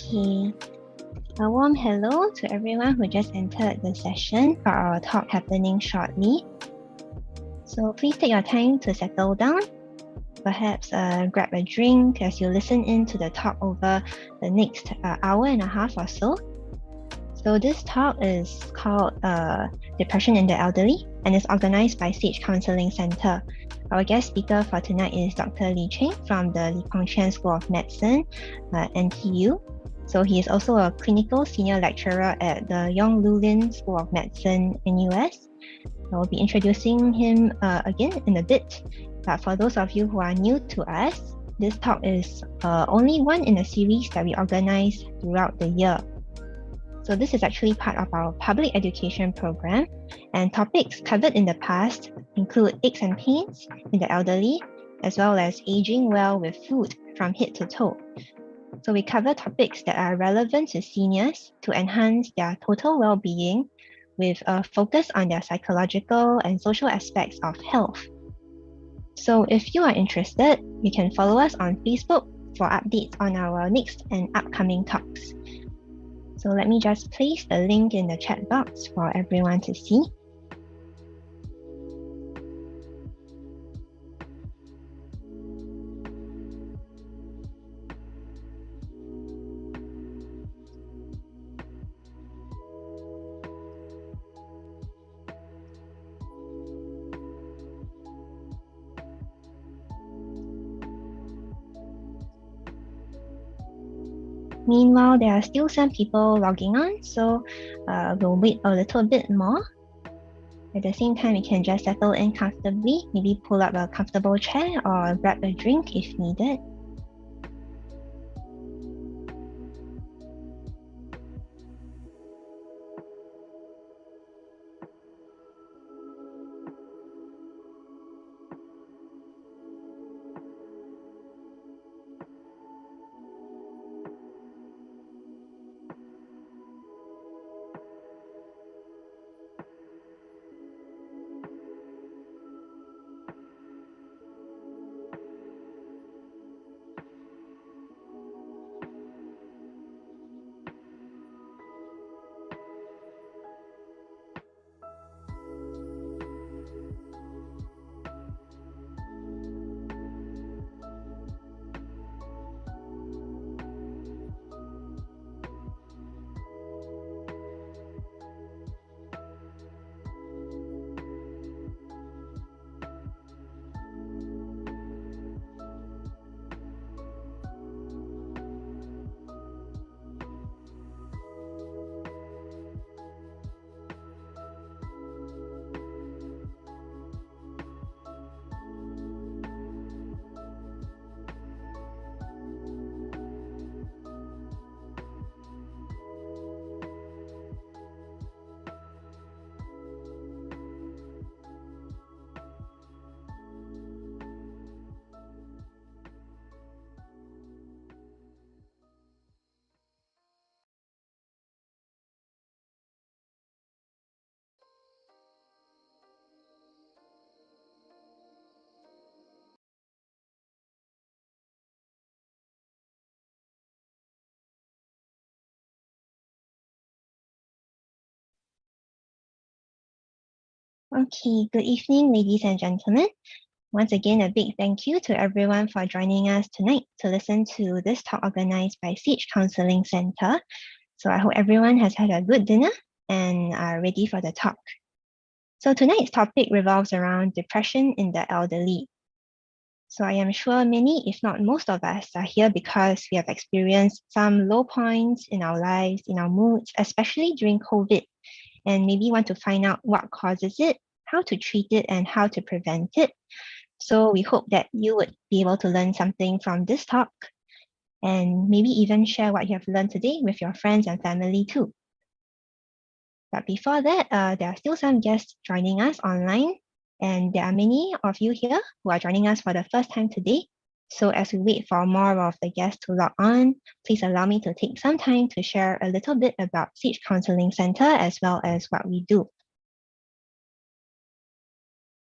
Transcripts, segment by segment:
Okay, a warm hello to everyone who just entered the session for our talk happening shortly. So please take your time to settle down. Perhaps grab a drink as you listen in to the talk over the next hour and a half or so. So this talk is called Depression in the Elderly and is organized by SAGE Counselling Centre. Our guest speaker for tonight is Dr. Li Cheng from the Li Peng Chuan School of Medicine, NTU. So he is also a clinical senior lecturer at the Yong Lulin School of Medicine in US. I will be introducing him again in a bit. But for those of you who are new to us, this talk is only one in a series that we organize throughout the year. So this is actually part of our public education program, and topics covered in the past include aches and pains in the elderly, as well as aging well with food from head to toe. So we cover topics that are relevant to seniors to enhance their total well-being with a focus on their psychological and social aspects of health. So if you are interested, you can follow us on Facebook for updates on our next and upcoming talks. So let me just place the link in the chat box for everyone to see. Meanwhile, there are still some people logging on, so we'll wait a little bit more. At the same time, you can just settle in comfortably, maybe pull up a comfortable chair or grab a drink if needed. Okay, good evening, ladies and gentlemen. Once again, a big thank you to everyone for joining us tonight to listen to this talk organized by SAGE Counselling Centre. So I hope everyone has had a good dinner and are ready for the talk. So tonight's topic revolves around depression in the elderly. So I am sure many, if not most of us, are here because we have experienced some low points in our lives, in our moods, especially during COVID, and maybe want to find out what causes it, how to treat it, and how to prevent it. So we hope that you would be able to learn something from this talk and maybe even share what you have learned today with your friends and family too. But before that, there are still some guests joining us online, and there are many of you here who are joining us for the first time today. So as we wait for more of the guests to log on, please allow me to take some time to share a little bit about SAGE Counselling Centre as well as what we do.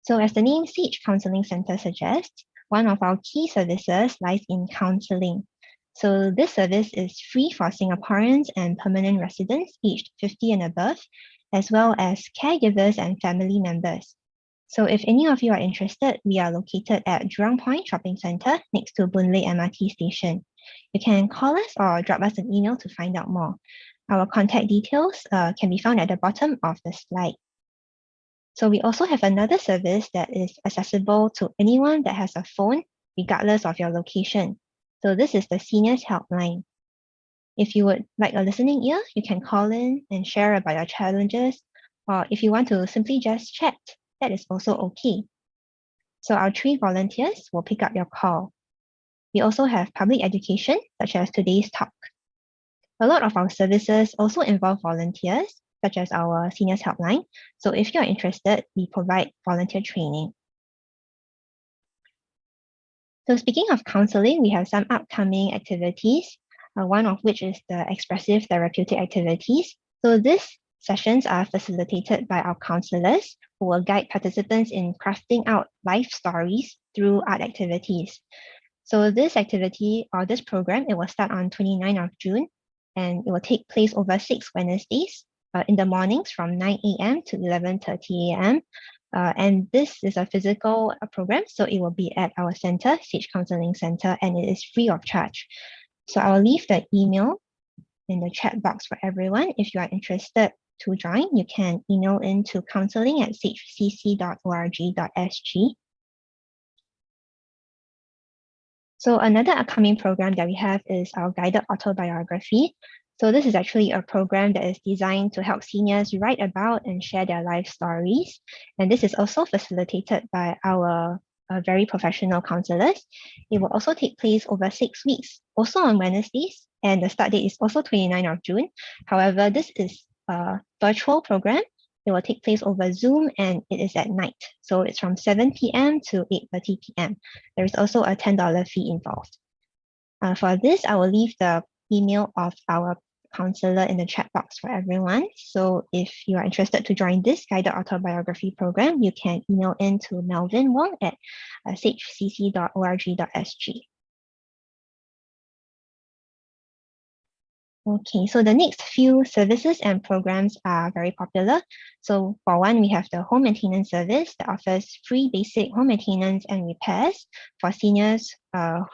So as the name SAGE Counselling Centre suggests, one of our key services lies in counselling. So this service is free for Singaporeans and permanent residents aged 50 and above, as well as caregivers and family members. So if any of you are interested, we are located at Jurong Point Shopping Centre next to Boon Lay MRT station. You can call us or drop us an email to find out more. Our contact details can be found at the bottom of the slide. So we also have another service that is accessible to anyone that has a phone, regardless of your location. So this is the Seniors Helpline. If you would like a listening ear, you can call in and share about your challenges, or if you want to simply just chat, that is also okay. So our 3 volunteers will pick up your call. We also have public education, such as today's talk. A lot of our services also involve volunteers, such as our Seniors Helpline. So if you're interested, we provide volunteer training. So speaking of counseling, we have some upcoming activities, one of which is the expressive therapeutic activities. So these sessions are facilitated by our counselors who will guide participants in crafting out life stories through art activities. So this activity or this program, it will start on 29th of June and it will take place over 6 Wednesdays in the mornings from 9 a.m. to 11:30 a.m. And this is a physical program, so it will be at our center, SAGE Counselling Centre, and it is free of charge. So I'll leave the email in the chat box for everyone. If you are interested to join, you can email into counselling@sagecc.org.sg. So another upcoming program that we have is our guided autobiography. So this is actually a program that is designed to help seniors write about and share their life stories. And this is also facilitated by our very professional counselors. It will also take place over 6 weeks, also on Wednesdays, and the start date is also 29th of June. However, this is a virtual program. It will take place over Zoom and it is at night. So it's from 7 p.m. to 8:30 p.m. There is also a $10 fee involved. For this, I will leave the email of our counselor in the chat box for everyone. So if you are interested to join this guided autobiography program, you can email in to Melvin Wong at sagecc.org.sg. Okay, so the next few services and programs are very popular. So for one, we have the home maintenance service that offers free basic home maintenance and repairs for seniors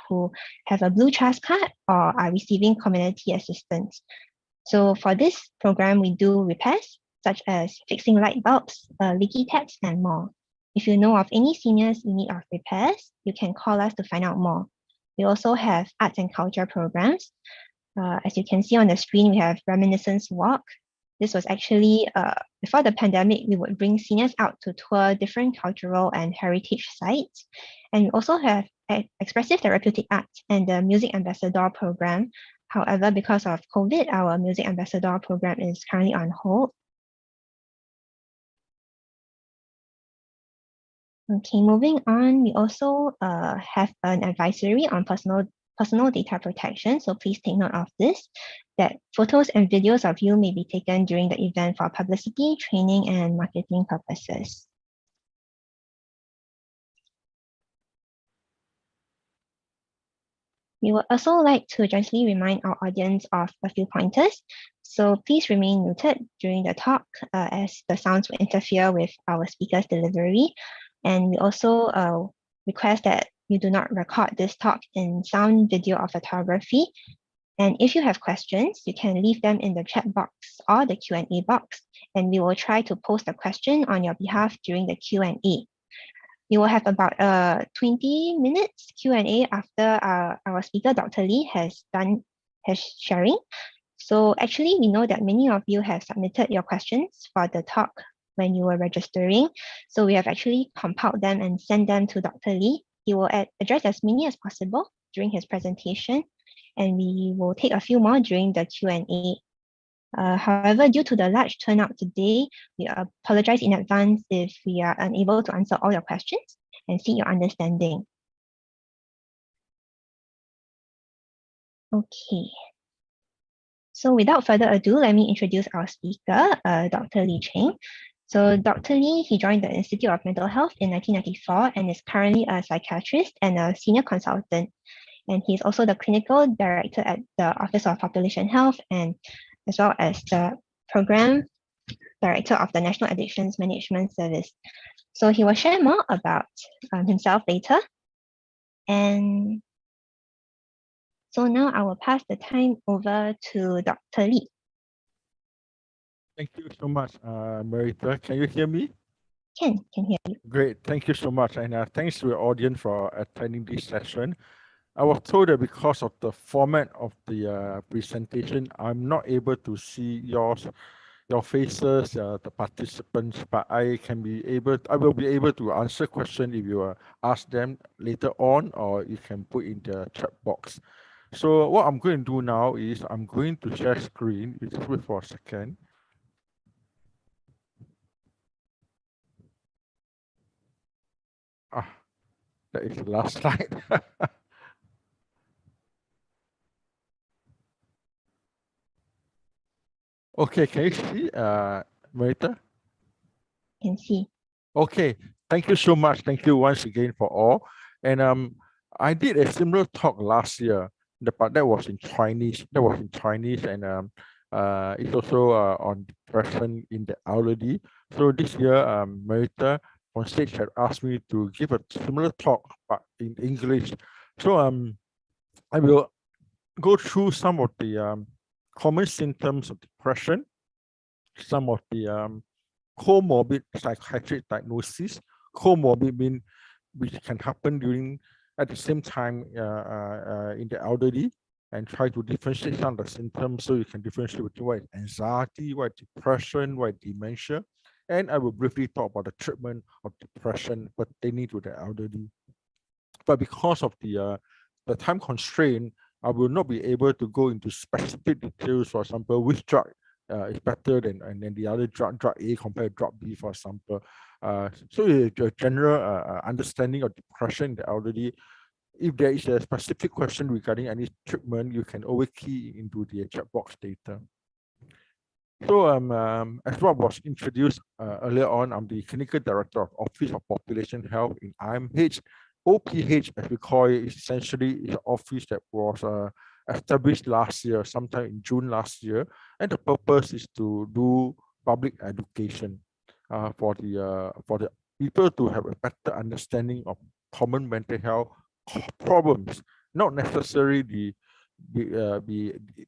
who have a Blue Trust card or are receiving community assistance. So for this program, we do repairs such as fixing light bulbs, leaky taps, and more. If you know of any seniors in need of repairs, you can call us to find out more. We also have arts and culture programs. As you can see on the screen, we have Reminiscence Walk. This was actually, before the pandemic, we would bring seniors out to tour different cultural and heritage sites. And we also have Expressive Therapeutic Arts and the Music Ambassador program. However, because of COVID, our Music Ambassador program is currently on hold. Okay, moving on, we also have an advisory on personal data protection. So please take note of this, that photos and videos of you may be taken during the event for publicity, training, and marketing purposes. We would also like to gently remind our audience of a few pointers. So please remain muted during the talk as the sounds will interfere with our speaker's delivery. And we also request that you do not record this talk in sound, video, or photography. And if you have questions, you can leave them in the chat box or the Q&A box, and we will try to post a question on your behalf during the Q&A. We will have about 20 minutes Q&A after our speaker, Dr. Lee, has sharing. So actually, we know that many of you have submitted your questions for the talk when you were registering. So we have actually compiled them and sent them to Dr. Lee. He will address as many as possible during his presentation, and we will take a few more during the Q&A. However, due to the large turnout today, we apologize in advance if we are unable to answer all your questions and seek your understanding. Okay. So without further ado, let me introduce our speaker, Dr. Lee Cheng. So Dr. Lee, he joined the Institute of Mental Health in 1994 and is currently a psychiatrist and a senior consultant. and he's also the clinical director at the Office of Population Health, and as well as the program director of the National Addictions Management Service. So he will share more about himself later. And so now I will pass the time over to Dr. Lee. Thank you so much, Marita. Can you hear me? Can hear you. Great. Thank you so much. And thanks to the audience for attending this session. I was told that because of the format of the presentation, I'm not able to see your faces, the participants, but I will be able to answer questions if you ask them later on, or you can put in the chat box. So what I'm going to do now is I'm going to share screen. You just wait for a second. That is the last slide. Okay, can you see, Marita? Can see. Okay, thank you so much. Thank you once again for all. And I did a similar talk last year, but that was in Chinese. And it's also on depression in the elderly. So this year, Marita on stage had asked me to give a similar talk, but in English. So I will go through some of the common symptoms of depression, some of the comorbid psychiatric diagnosis. Comorbid mean which can happen during at the same time in the elderly, and try to differentiate some of the symptoms so you can differentiate between what is anxiety, what is depression, what is dementia. And I will briefly talk about the treatment of depression pertaining to the elderly. But because of the time constraint, I will not be able to go into specific details. For example, which drug is better than the other drug A compared to drug B, for example. So a general understanding of depression in the elderly. If there is a specific question regarding any treatment, you can always key into the chat box data. So as what was introduced earlier on, I'm the Clinical Director of Office of Population Health in IMH. OPH, as we call it, is essentially an office that was established last year, sometime in June last year. And the purpose is to do public education for the people to have a better understanding of common mental health problems, not necessarily the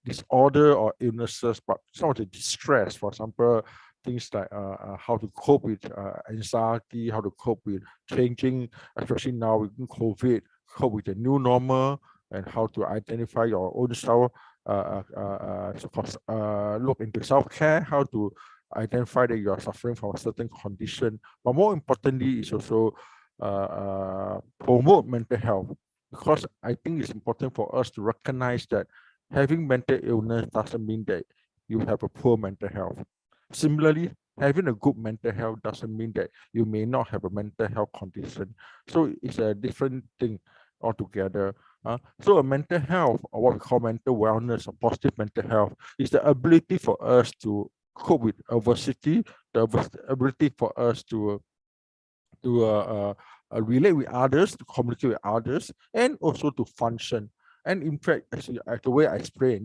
disorder or illnesses, but some of the distress. For example, things like how to cope with anxiety, how to cope with changing, especially now with COVID, cope with the new normal, and how to identify your own self, look into self-care, how to identify that you are suffering from a certain condition. But more importantly, is also promote mental health, because I think it's important for us to recognize that having mental illness doesn't mean that you have a poor mental health. Similarly, having a good mental health doesn't mean that you may not have a mental health condition. So it's a different thing altogether. So a mental health, or what we call mental wellness or positive mental health, is the ability for us to cope with adversity, the ability for us to relate with others, to communicate with others, and also to function. And in fact, actually, the way I explain,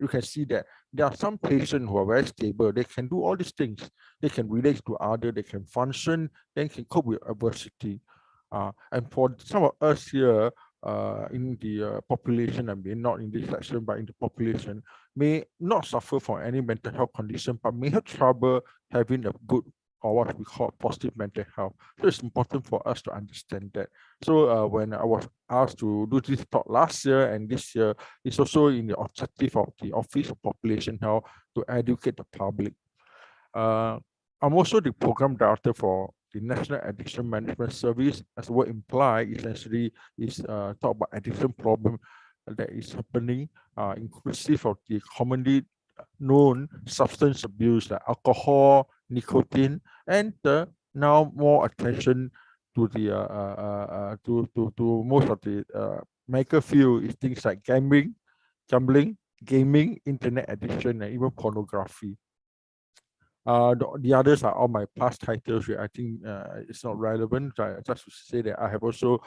you can see that there are some patients who are very stable. They can do all these things. They can relate to others. They can function. They can cope with adversity. And for some of us here in the population, I mean, not in this section, but in the population, may not suffer from any mental health condition, but may have trouble having a good, or what we call positive mental health. So it's important for us to understand that. So when I was asked to do this talk last year and this year, it's also in the objective of the Office of Population Health to educate the public. I'm also the program director for the National Addiction Management Service. As the word implies, essentially is talk about addiction problem that is happening, inclusive of the commonly known substance abuse like alcohol, nicotine, and now more attention to the to most of the medical field is things like gambling, gaming, internet addiction, and even pornography. The others are all my past titles. I think it's not relevant. Just to say that I have also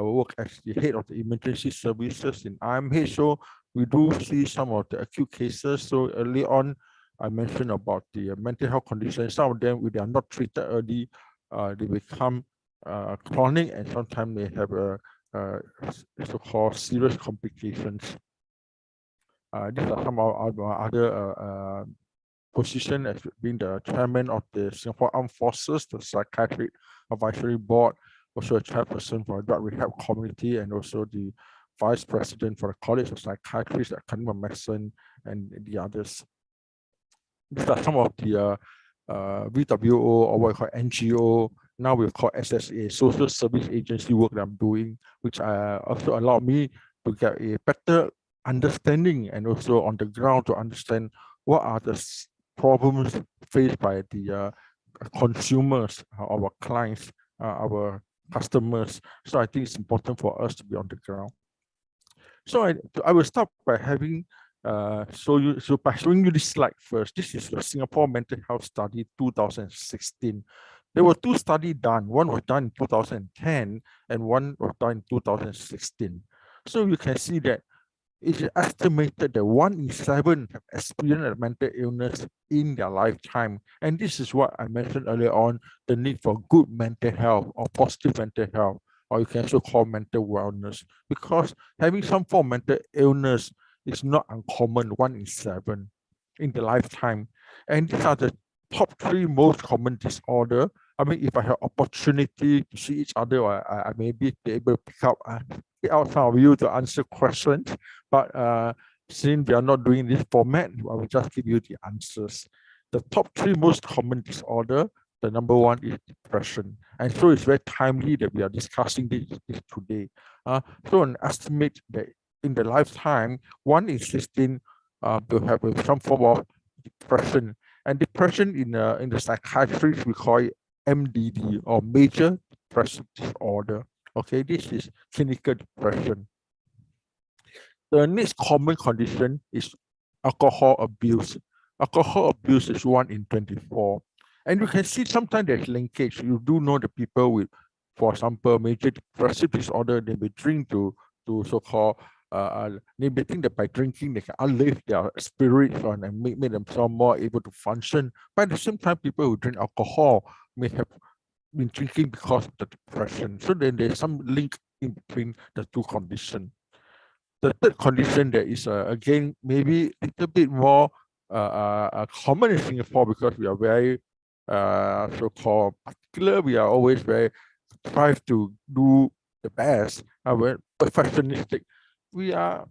work as the head of the emergency services in IMH. So we do see some of the acute cases. So early on, I mentioned about the mental health conditions. Some of them, if they are not treated early, they become chronic, and sometimes they have so-called serious complications. These are some of our other position as being the chairman of the Singapore Armed Forces, the Psychiatric Advisory Board, also a chairperson for the Drug Rehab Committee, and also the vice president for the College of Psychiatrists, Academy of Medicine, and the others. These are some of the VWO, or what we call NGO, now we call SSA, Social Service Agency work that I'm doing, which also allow me to get a better understanding and also on the ground to understand what are the problems faced by the consumers, our clients, our customers. So I think it's important for us to be on the ground. So I will start by having by showing you this slide first. This is the Singapore Mental Health Study 2016. There were two studies done. One was done in 2010 and one was done in 2016. So you can see that it is estimated that 1 in 7 have experienced a mental illness in their lifetime. And this is what I mentioned earlier on, the need for good mental health or positive mental health, or you can also call mental wellness, because having some form of mental illness is not uncommon, 1 in 7 in the lifetime. And these are the top 3 most common disorder. I mean, if I have opportunity to see each other, I may be able to pick out some of you to answer questions. But since we are not doing this format, I will just give you the answers. The top 3 most common disorder, the number 1 is depression. And so it's very timely that we are discussing this today. So an estimate that in the lifetime, 1 in 16 will have some form of depression. And depression in the psychiatry, we call it MDD, or major depressive disorder. Okay, this is clinical depression. The next common condition is alcohol abuse. Alcohol abuse is 1 in 24. And you can see sometimes there's linkage. You do know the people with, for example, major depressive disorder, they may drink to so-called, they may think that by drinking, they can uplift their spirits and make themselves more able to function. But at the same time, people who drink alcohol may have been drinking because of the depression. So then there's some link in between the two conditions. The third condition that is, again, maybe a little bit more common in Singapore, because we are very so-called particular. We are always very try to do the best. We're perfectionistic. We are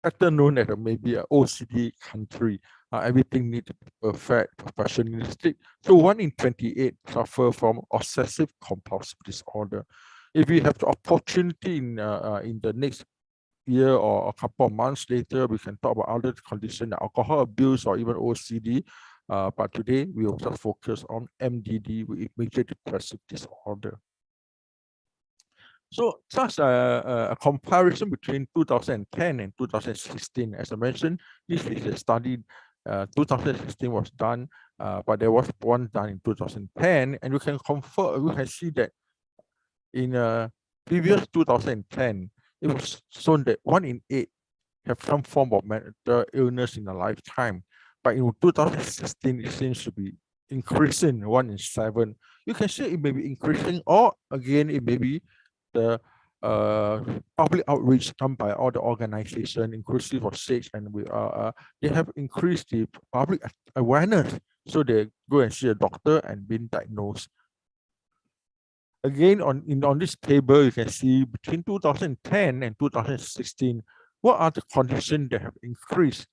better known as maybe an OCD country. Everything needs to be perfect, perfectionistic. So 1 in 28 suffer from obsessive compulsive disorder. If we have the opportunity in the next year or a couple of months later, we can talk about other conditions, alcohol abuse or even OCD. But today we will just focus on MDD, with major depressive disorder. So just a comparison between 2010 and 2016. As I mentioned, this is a study. 2016 was done, but there was one done in 2010, and you can see that in previous 2010, it was shown that 1 in 8 have some form of mental illness in a lifetime. But in 2016, it seems to be increasing, 1 in 7. You can say it may be increasing, or again, it may be the public outreach done by all the organizations, inclusive of SAGE, and they have increased the public awareness. So they go and see a doctor and been diagnosed. Again, on this table, you can see between 2010 and 2016, what are the conditions that have increased?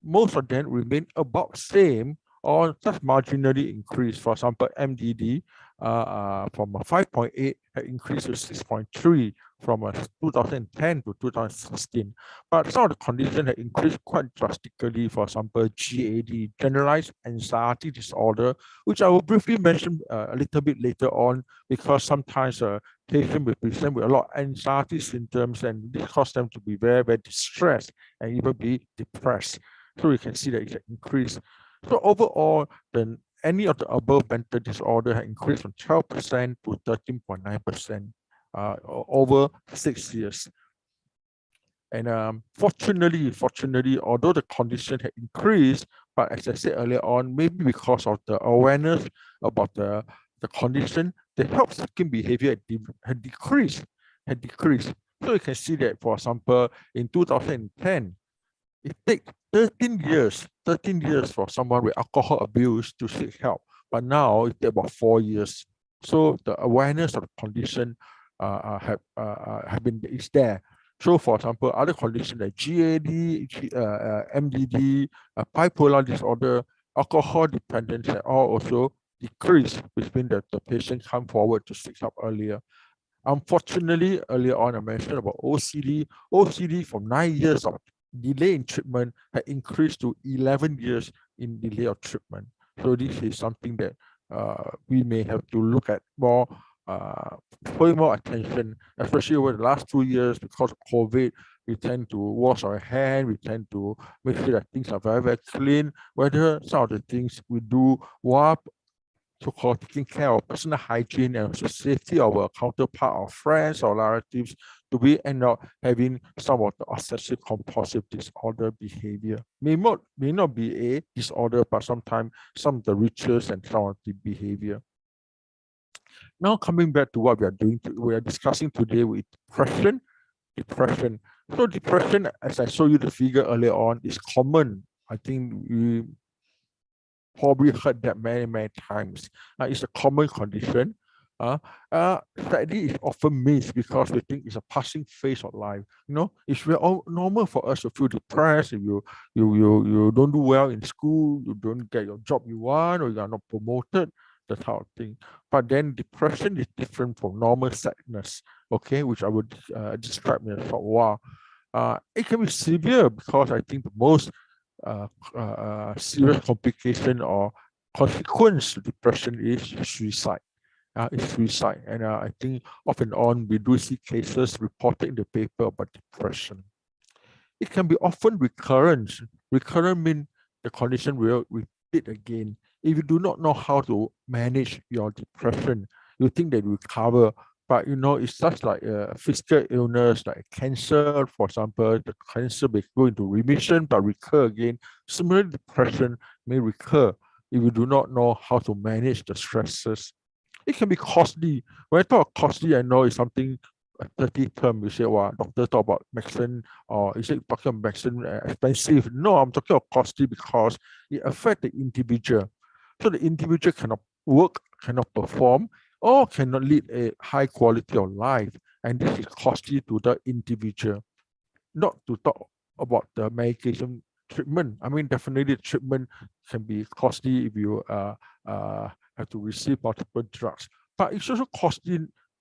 Most of them remain about same or just marginally increased. For example, MDD from a 5.8 increased to 6.3 from 2010 to 2016. But some of the conditions have increased quite drastically. For example, GAD, generalized anxiety disorder, which I will briefly mention a little bit later on, because sometimes patients will present with a lot of anxiety symptoms, and this causes them to be very, very distressed and even be depressed. So you can see that it's an increase. So overall, then any of the above mental disorder has increased from 12% to 13.9%. over 6 years. And fortunately, although the condition had increased, but as I said earlier on, maybe because of the awareness about the condition, the help-seeking behavior had decreased. So you can see that, for example, in 2010, it takes 13 years for someone with alcohol abuse to seek help, but now it takes about 4 years. So the awareness of the condition is there. So, for example, other conditions like GAD, MDD, bipolar disorder, alcohol dependence, are all also decrease, which means that the patient come forward to seek help earlier. Unfortunately, earlier on I mentioned about OCD. OCD from 9 years of delay in treatment had increased to 11 years in delay of treatment. So this is something that we may have to look at more, pay more attention, especially over the last 2 years because of COVID. We tend to wash our hands, we tend to make sure that things are very, very clean, whether some of the things we do while so-called taking care of personal hygiene and also safety of our counterpart or friends or relatives, do we end up having some of the obsessive compulsive disorder behavior? May not be a disorder, but sometimes some of the rituals and some of the behavior. Now coming back to what we are discussing today with depression. So depression, as I showed you the figure earlier on, is common. I think we probably heard that many times. It's a common condition. Sadly, it's often missed because we think it's a passing phase of life. It's very normal for us to feel depressed if you don't do well in school, you don't get your job you want, or you are not promoted, that type of thing. But then depression is different from normal sadness, okay, which I would describe in a short while. It can be severe because I think the most serious complication or consequence to depression is suicide. And I think off and on we do see cases reported in the paper about depression. It can be often recurrent. Recurrent means the condition will repeat again. If you do not know how to manage your depression, you think that you recover, but it's just like a physical illness, like cancer, for example. The cancer may go into remission but recur again. Similarly, depression may recur if you do not know how to manage the stresses. It can be costly. When I talk costly, I know it's something a dirty term. You say, well, doctor talk about medicine, or is it talking about medicine expensive? No, I'm talking about costly because it affects the individual. So the individual cannot work, cannot perform, or cannot lead a high quality of life. And this is costly to the individual. Not to talk about the medication treatment. I mean, definitely treatment can be costly if you have to receive multiple drugs. But it's also costly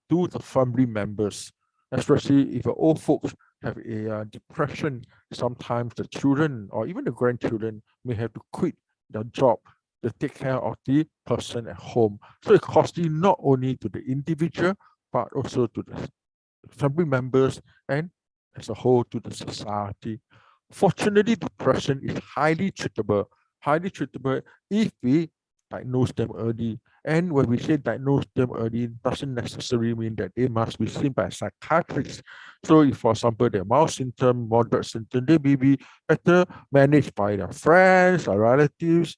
to the family members, especially if old folks have a depression. Sometimes the children or even the grandchildren may have to quit their job to take care of the person at home. So it's costly not only to the individual, but also to the family members and as a whole to the society. Fortunately, depression is highly treatable if we diagnose them early. And when we say diagnose them early, it doesn't necessarily mean that they must be seen by a psychiatrist. So if, for example, they're mild symptom, moderate symptom, they may be better managed by their friends or relatives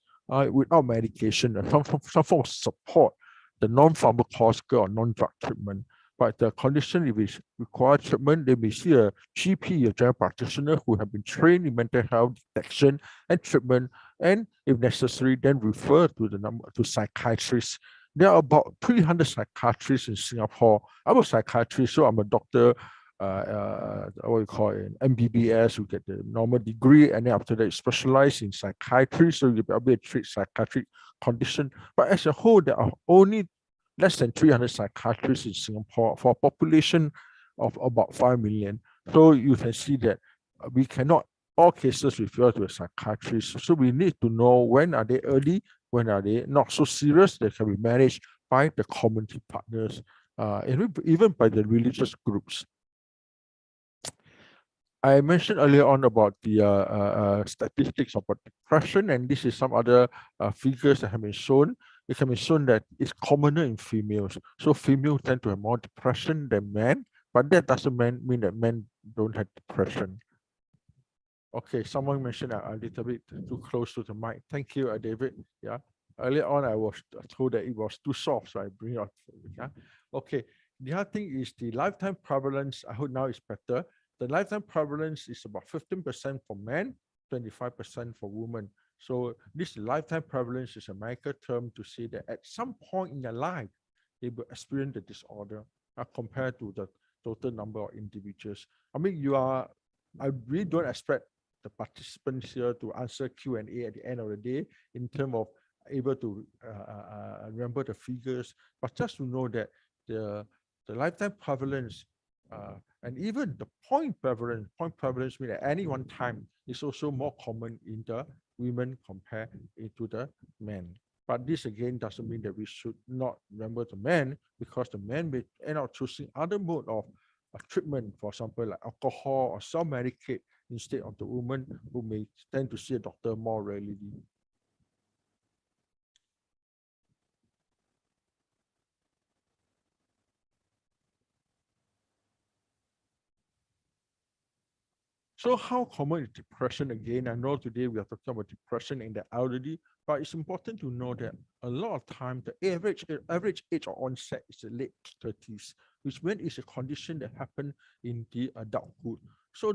without medication and some form of support, the non-pharmacological or non-drug treatment. But the condition, if it requires treatment, they may see a GP, a general practitioner who have been trained in mental health detection and treatment, and if necessary, then refer to psychiatrists. There are about 300 psychiatrists in Singapore. I'm a psychiatrist, so I'm a doctor, what you call it, MBBS, you get the normal degree, and then after that, you specialize in psychiatry, so you'll be able to treat psychiatric condition. But as a whole, there are only less than 300 psychiatrists in Singapore for a population of about 5 million. So you can see that we cannot, all cases refer to a psychiatrist. So we need to know when are they early, when are they not so serious, they can be managed by the community partners, and even by the religious groups. I mentioned earlier on about the statistics about depression, and this is some other figures that have been shown. it can be shown that it's commoner in females. So females tend to have more depression than men, but that doesn't mean that men don't have depression. Okay, someone mentioned a little bit too close to the mic. Thank you, David. Yeah. Earlier on, I was told that it was too soft, so I bring it up. Yeah. Okay. The other thing is the lifetime prevalence. I hope now it's better. The lifetime prevalence is about 15% for men, 25% for women. So this lifetime prevalence is a medical term to say that at some point in their life, they will experience the disorder compared to the total number of individuals. I mean, I really don't expect the participants here to answer Q&A at the end of the day in terms of able to remember the figures, but just to know that the lifetime prevalence and even the point prevalence mean at any one time is also more common in the women compared to the men. But this again doesn't mean that we should not remember the men, because the men may end up choosing other mode of treatment, for example, like alcohol or self-medicate instead of the woman who may tend to see a doctor more regularly. So how common is depression again? I know today we are talking about depression in the elderly, but it's important to know that a lot of time the average age of onset is the late 30s, which means it's a condition that happens in the adulthood. So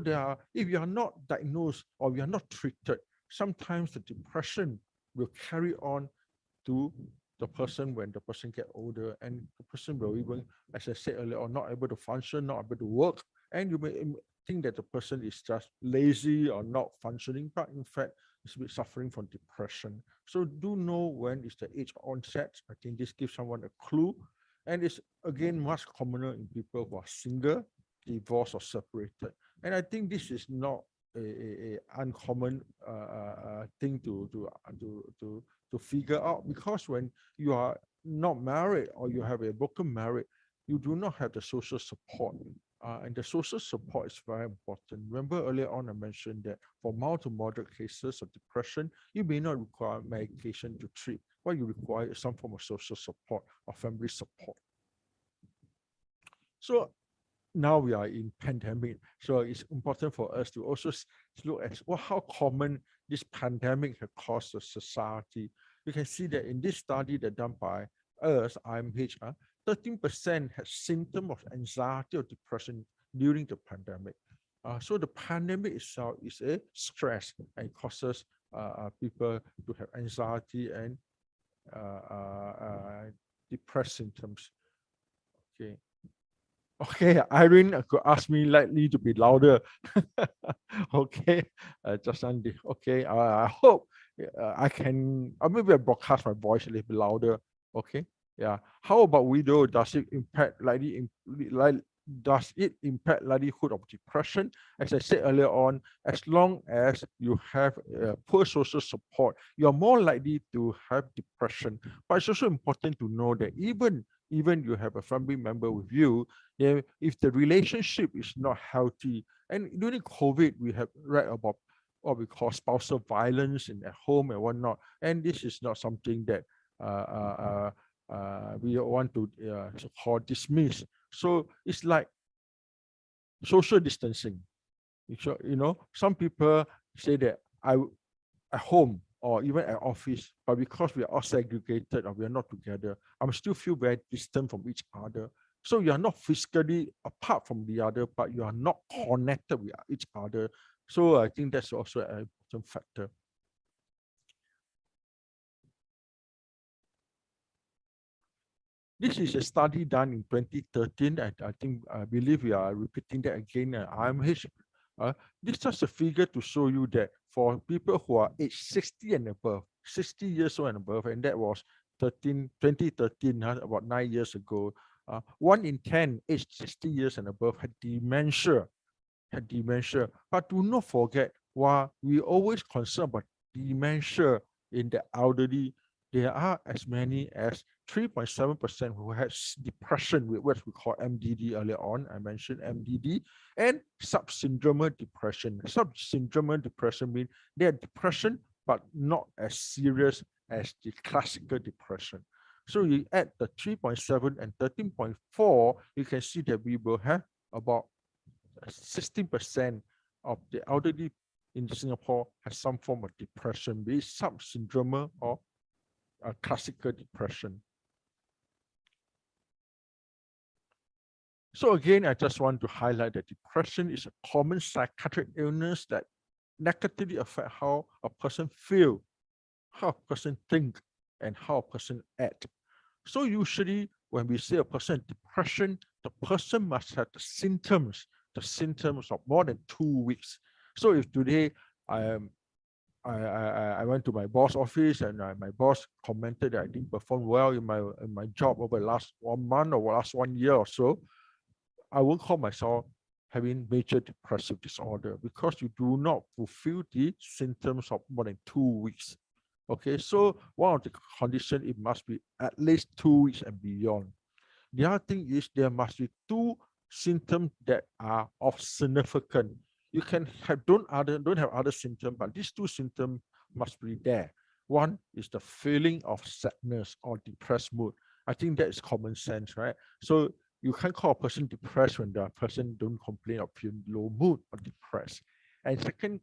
if you are not diagnosed or you are not treated, sometimes the depression will carry on to the person when the person get older, and the person will even, as I said earlier, or not able to function, not able to work, and you may think that the person is just lazy or not functioning, but in fact, is suffering from depression. So do know when is the age onset. I think this gives someone a clue. And it's again much commoner in people who are single, divorced, or separated. And I think this is not a uncommon thing to figure out, because when you are not married or you have a broken marriage, you do not have the social support. And the social support is very important. Remember earlier on, I mentioned that for mild to moderate cases of depression, you may not require medication to treat. What you require is some form of social support or family support. So now we are in pandemic. So it's important for us to also look at how common this pandemic has caused the society. You can see that in this study that done by us, IMH, 13% had symptoms of anxiety or depression during the pandemic. So the pandemic itself is a stress and causes people to have anxiety and depressed symptoms. Okay. Okay, Irene could ask me likely to be louder. Okay, just Andy. Okay, I hope I can, maybe I broadcast my voice a little bit louder. Okay, yeah. How about widow? Does it impact likelihood of depression? As I said earlier on, as long as you have poor social support, you're more likely to have depression. But it's also important to know that even you have a family member with you, if the relationship is not healthy, and during COVID, we have read about what we call spousal violence in at home and whatnot, and this is not something that we want to so-called dismiss. So it's like social distancing. You know, some people say that at home or even at office, but because we are all segregated or we are not together, I still feel very distant from each other. So you are not physically apart from the other, but you are not connected with each other. So I think that's also an important factor. This is a study done in 2013. I believe we are repeating that again at IMH. This is just a figure to show you that for people who are age 60 and above, 60 years old and above, and that was 2013, about 9 years ago, 1 in 10 aged 60 years and above had dementia. But do not forget, while we always concerned about dementia in the elderly, there are as many as 3.7% who had depression with what we call MDD earlier on. I mentioned MDD and subsyndromal depression. Subsyndromal depression means they are depression, but not as serious as the classical depression. So you add the 3.7 and 13.4, you can see that we will have about 16% of the elderly in Singapore has some form of depression, be it subsyndromal or classical depression. So again, I just want to highlight that depression is a common psychiatric illness that negatively affect how a person feel, how a person think, and how a person act. So usually when we say a person has depression, the person must have the symptoms of more than 2 weeks. So if today I went to my boss office and my boss commented that I didn't perform well in my job over the last 1 month or last 1 year or so, I won't call myself having major depressive disorder because you do not fulfill the symptoms of more than 2 weeks. Okay, so one of the conditions, it must be at least 2 weeks and beyond. The other thing is there must be 2 symptoms that are of significance. You can have don't have other symptoms, but these 2 symptoms must be there. One is the feeling of sadness or depressed mood. I think that is common sense, right? So you can't call a person depressed when the person don't complain of feeling low mood or depressed. And second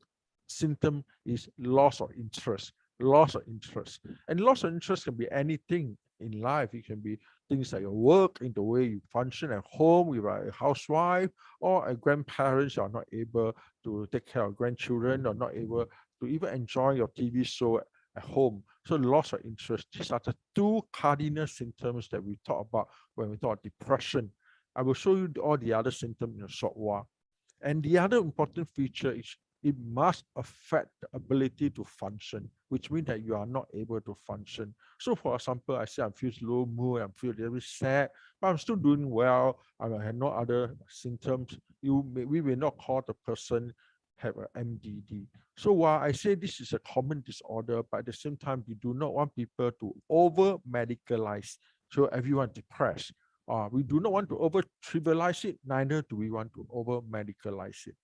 symptom is loss of interest. Loss of interest. And loss of interest can be anything in life. It can be things like your work, in the way you function at home, you are a housewife, or a grandparents are not able to take care of grandchildren, or not able to even enjoy your TV show at home. So loss of interest. These are the 2 cardinal symptoms that we talk about when we talk about depression. I will show you all the other symptoms in a short while. And the other important feature is it must affect the ability to function, which means that you are not able to function. So for example, I say I feel low mood, I feel very sad, but I'm still doing well, I have no other symptoms. We will not call the person have an MDD. So while I say this is a common disorder, but at the same time, we do not want people to over-medicalize, so everyone depressed. We do not want to over-trivialize it, neither do we want to over-medicalize it.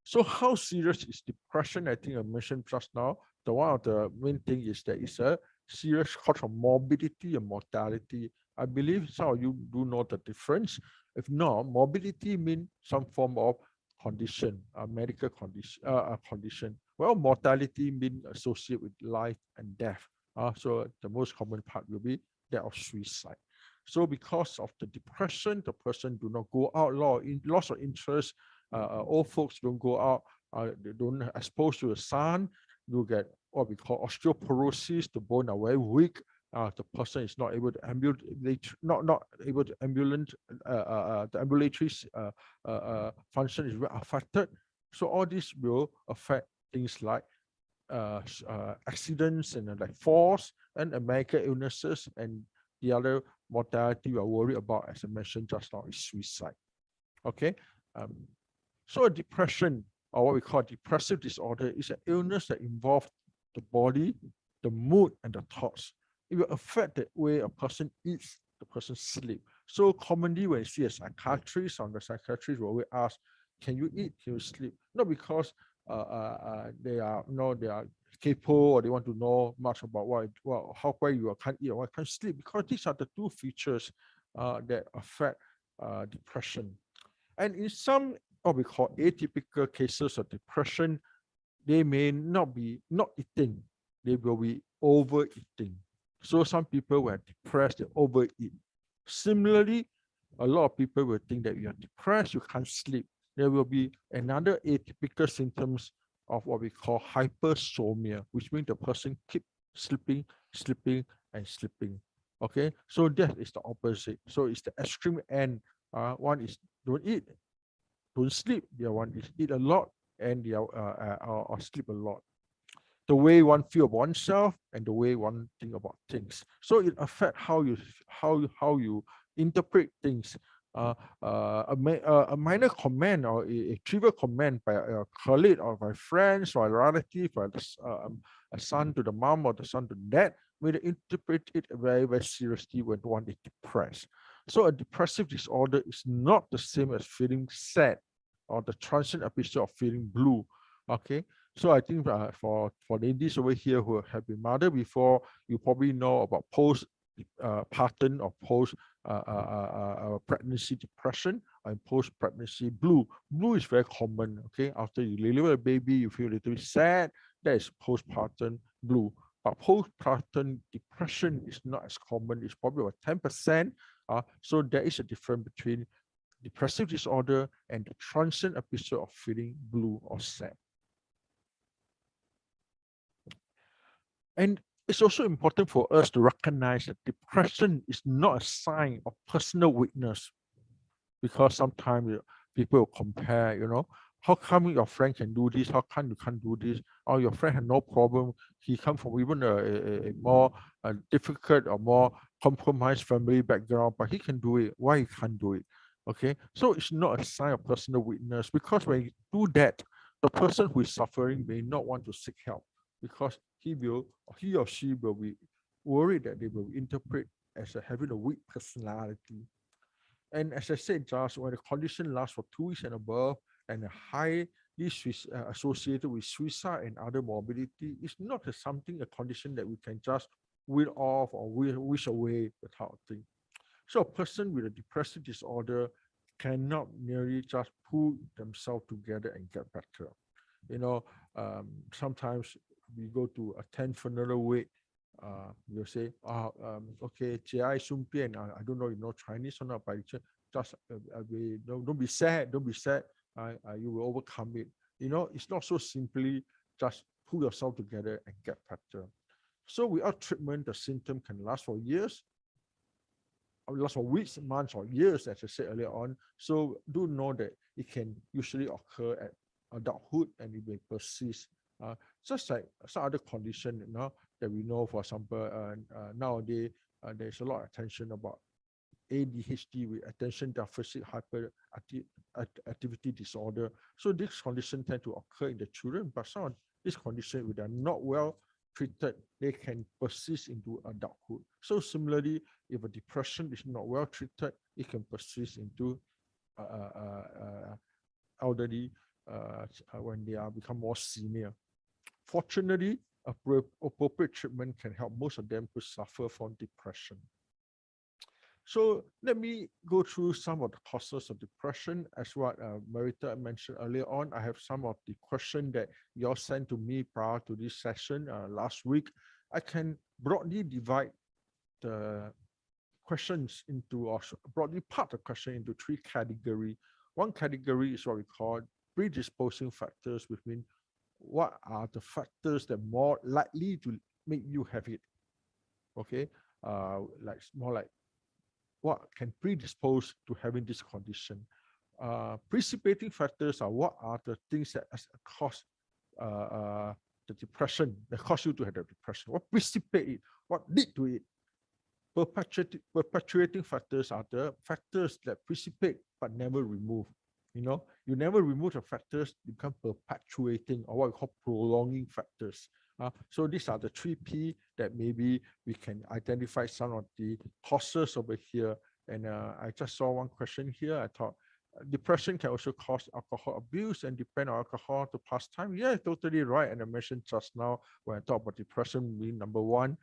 So how serious is depression? I think I mentioned just now. The one of the main thing is that it's a serious cause of morbidity and mortality. I believe some of you do know the difference. If not, morbidity means some form of condition, a medical condition. Well, mortality means associated with life and death. So the most common part will be that of suicide. So because of the depression, the person do not go out, loss of interest. Old folks don't go out, they don't expose to the sun, you get what we call osteoporosis, the bone are very weak, the person is not able to ambulate, not able to ambulate, the ambulatory function is very affected. So all this will affect things like accidents and like falls and medical illnesses, and the other mortality we are worried about, as I mentioned just now, is suicide. Okay. So a depression, or what we call depressive disorder, is an illness that involves the body, the mood, and the thoughts. It will affect the way a person eats, the person sleep. So commonly when you see a psychiatrist, or the psychiatrist will always ask, can you eat, can you sleep? Not because they are capable or they want to know much about how you can't eat or why can't sleep, because these are the 2 features that affect depression. And in some what we call atypical cases of depression, they may not be not eating, they will be overeating. So some people who are depressed, they overeat. Similarly, a lot of people will think that you are depressed, you can't sleep. There will be another atypical symptoms of what we call hypersomnia, which means the person keep sleeping, and sleeping. Okay, so that is the opposite. So it's the extreme end. One is don't eat, don't sleep. The other one is eat a lot and or sleep a lot. The way one feel about oneself and the way one think about things. So it affects how you interpret things. A minor comment or a trivial comment by a colleague or by friends or a relative, or a son to the mom or the son to the dad, may interpret it very, very seriously when one is depressed. So a depressive disorder is not the same as feeling sad or the transient episode of feeling blue. Okay, So I think for ladies over here who have been mother before, you probably know about postpartum or post pregnancy depression and post-pregnancy blue. Blue is very common. Okay, after you deliver a baby, you feel a little bit sad. That is postpartum blue. But postpartum depression is not as common. It's probably about 10%. So there is a difference between depressive disorder and the transient episode of feeling blue or sad. And it's also important for us to recognize that depression is not a sign of personal weakness, because sometimes people will compare, how come your friend can do this? How come you can't do this? Or your friend had no problem. He come from even a more difficult or more compromised family background, but he can do it. Why he can't do it? Okay, so it's not a sign of personal weakness, because when you do that, the person who is suffering may not want to seek help, because he or she will be worried that they will interpret as having a weak personality. And as I said, just when the condition lasts for 2 weeks and above, and highly associated with suicide and other morbidity, it's not a condition that we can just will off or wish away, the type of thing. So a person with a depressive disorder cannot merely just pull themselves together and get better. Sometimes we go to attend funeral wake, you'll say, okay, I don't know, Chinese or not, but just don't be sad, you will overcome it. It's not so simply just pull yourself together and get better. So without treatment, the symptom can last for years, or last for weeks, months, or years, as I said earlier on. So do know that it can usually occur at adulthood and it may persist. Just like some other condition, that we know, for example, nowadays there's a lot of attention about ADHD, with attention deficit hyperactivity disorder. So this condition tend to occur in the children, but some of these conditions, if they are not well treated, they can persist into adulthood. So similarly, if a depression is not well treated, it can persist into elderly when they are become more senior. Fortunately, appropriate treatment can help most of them who suffer from depression. So let me go through some of the causes of depression. As what Marita mentioned earlier on, I have some of the questions that you all sent to me prior to this session last week. I can broadly divide the questions into, or broadly part the question into 3 categories. One category is what we call predisposing factors, which means what are the factors that are more likely to make you have it. Okay, more like what can predispose to having this condition. Precipitating factors are what are the things that cause the depression, that cause you to have the depression. What precipitate it? What lead to it? Perpetuating factors are the factors that precipitate but never remove. You never remove the factors, become perpetuating, or what we call prolonging factors. So these are the 3 P that maybe we can identify some of the causes over here. And I just saw one question here. I thought depression can also cause alcohol abuse and depend on alcohol to pass time. Yeah, totally right. And I mentioned just now when I talk about depression being number 1.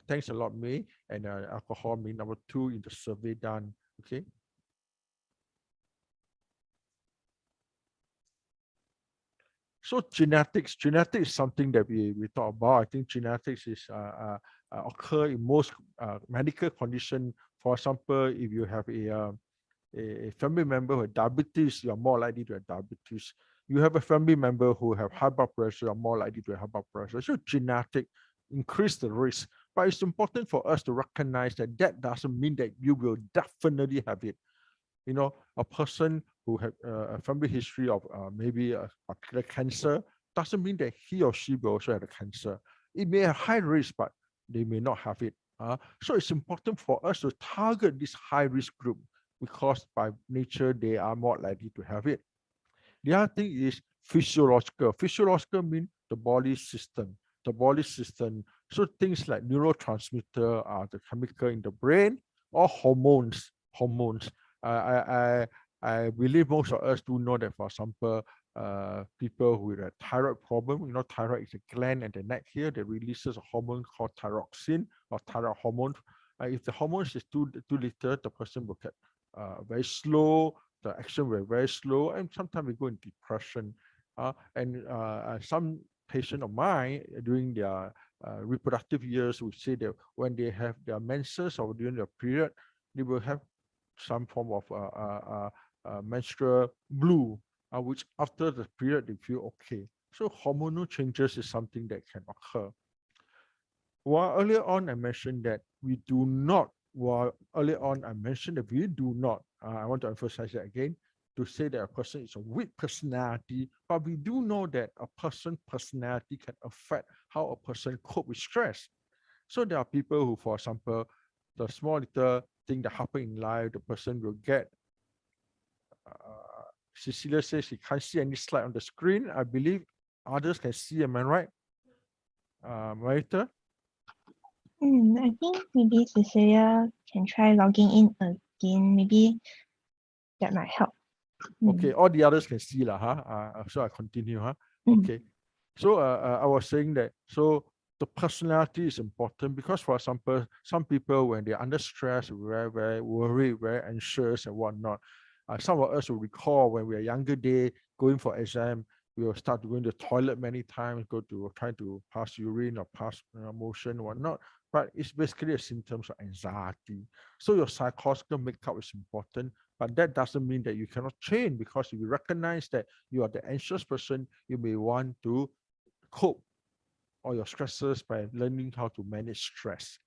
Thanks a lot, May. And alcohol being number 2 in the survey done. Okay. So genetics is something that we talk about. I think genetics is occur in most medical condition. For example, if you have a family member who has diabetes, you are more likely to have diabetes. You have a family member who have high blood pressure, you are more likely to have high blood pressure. So genetic increase the risk. But it's important for us to recognize that that doesn't mean that you will definitely have it. A person who have a family history of maybe a particular cancer doesn't mean that he or she will also have the cancer. It may have high risk, but they may not have it. So it's important for us to target this high risk group, because by nature, they are more likely to have it. The other thing is physiological. Physiological means the body system. The body system. So things like neurotransmitter are the chemical in the brain, or hormones. I believe most of us do know that, for example, people with a thyroid problem. You know, thyroid is a gland at the neck here that releases a hormone called thyroxine or thyroid hormone. If the hormone is too little, the person will get very slow, the action will be very slow, and sometimes we go in depression. Some patient of mine during their reproductive years would say that when they have their menses or during their period, they will have some form of menstrual blue, which after the period they feel okay. So hormonal changes is something that can occur. While earlier on I mentioned that we do not, I want to emphasize that again, to say that a person is a weak personality, but we do know that a person's personality can affect how a person cope with stress. So there are people who, for example, the small little thing that happen in life, the person will get. Cecilia says she can't see any slide on the screen. I believe others can see. Am I right, Marita? I think maybe Cecilia can try logging in again. Maybe that might help. Okay, all the others can see lah, so I continue, Okay. So I was saying that, so the personality is important because, for example, some people when they're under stress, very, very worried, very anxious and whatnot. Some of us will recall when we are younger day, going for exam, we will start going to the toilet many times, trying to pass urine or pass motion, whatnot. But it's basically a symptoms of anxiety. So your psychological makeup is important. But that doesn't mean that you cannot change, because if you recognize that you are the anxious person, you may want to cope all your stresses by learning how to manage stress.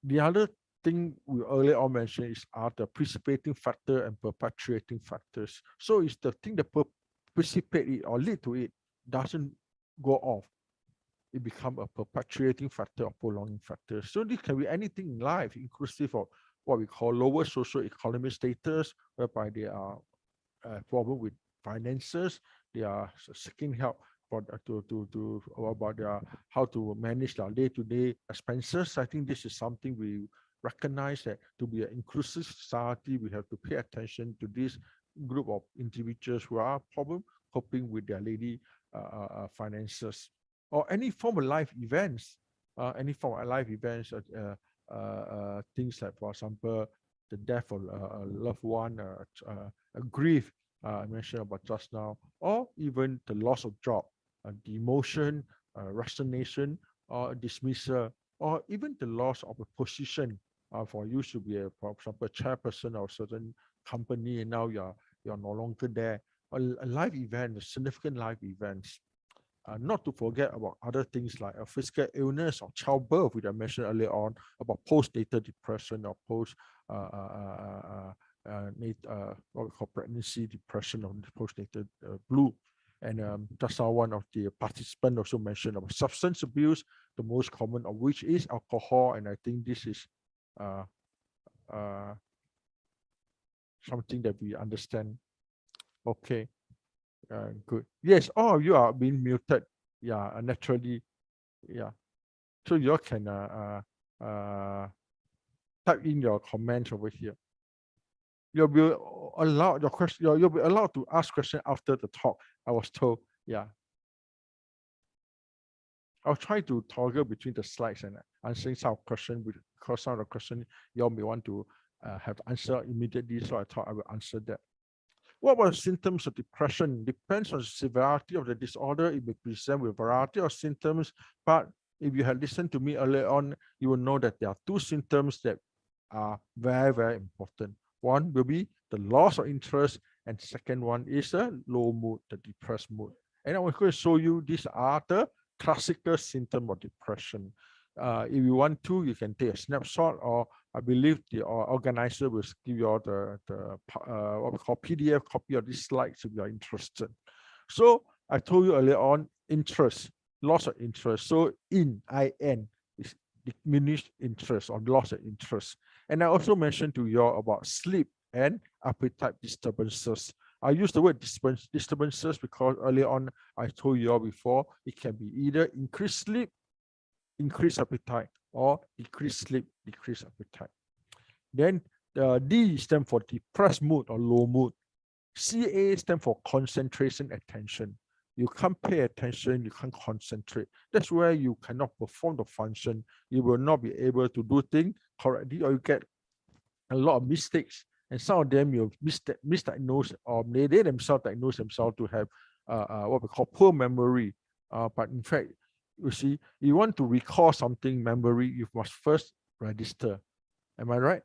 The other thing we earlier on mentioned are the precipitating factor and perpetuating factors. So it's the thing that precipitate it or lead to it doesn't go off. It becomes a perpetuating factor or prolonging factor. So this can be anything in life, inclusive of what we call lower socio-economic status, whereby they are problem with finances, they are seeking help for about their how to manage their day-to-day expenses. I think this is something we recognize, that to be an inclusive society, we have to pay attention to this group of individuals who are coping with their daily finances. Or any form of life events, things like, for example, the death of a loved one, a grief I mentioned about just now, or even the loss of job, demotion, resignation, or dismissal, or even the loss of a position. For you to be for example, chairperson of a certain company, and now you're no longer there. A life event, a significant life events. Not to forget about other things like a physical illness or childbirth, which I mentioned earlier on, about postnatal depression or what we call pregnancy depression or postnatal blue. And just now one of the participants also mentioned about substance abuse, the most common of which is alcohol. And I think this is something that we understand. Okay. Good. Yes, all of you are being muted. Yeah, naturally. Yeah. So you all can type in your comments over here. You'll be allowed your question. You'll be allowed to ask questions after the talk, I was told. Yeah. I'll try to toggle between the slides and answering some questions, because some of the questions you all may want to have answer immediately. So I thought I will answer that. What about symptoms of depression? Depends on the severity of the disorder. It may present with a variety of symptoms, but if you had listened to me earlier on, you will know that there are two symptoms that are very, very important. One will be the loss of interest, and second one is a low mood, the depressed mood. And I'm going to show you these are the classical symptoms of depression. If you want to, you can take a snapshot, or I believe the organizer will give you all the what we call PDF copy of these slides if you are interested. So I told you earlier on, interest, loss of interest. So IN is diminished interest or loss of interest. And I also mentioned to you all about sleep and appetite disturbances. I use the word disturbances because earlier on I told you all before, it can be either increased sleep, increased appetite, or decreased sleep, decreased appetite. Then D stands for depressed mood or low mood. CA stands for concentration attention. You can't pay attention, you can't concentrate. That's where you cannot perform the function. You will not be able to do things correctly, or you get a lot of mistakes. And some of them you misdiagnose, or they themselves diagnose themselves to have what we call poor memory. But in fact, you see, you want to recall something memory, you must first register. Am I right?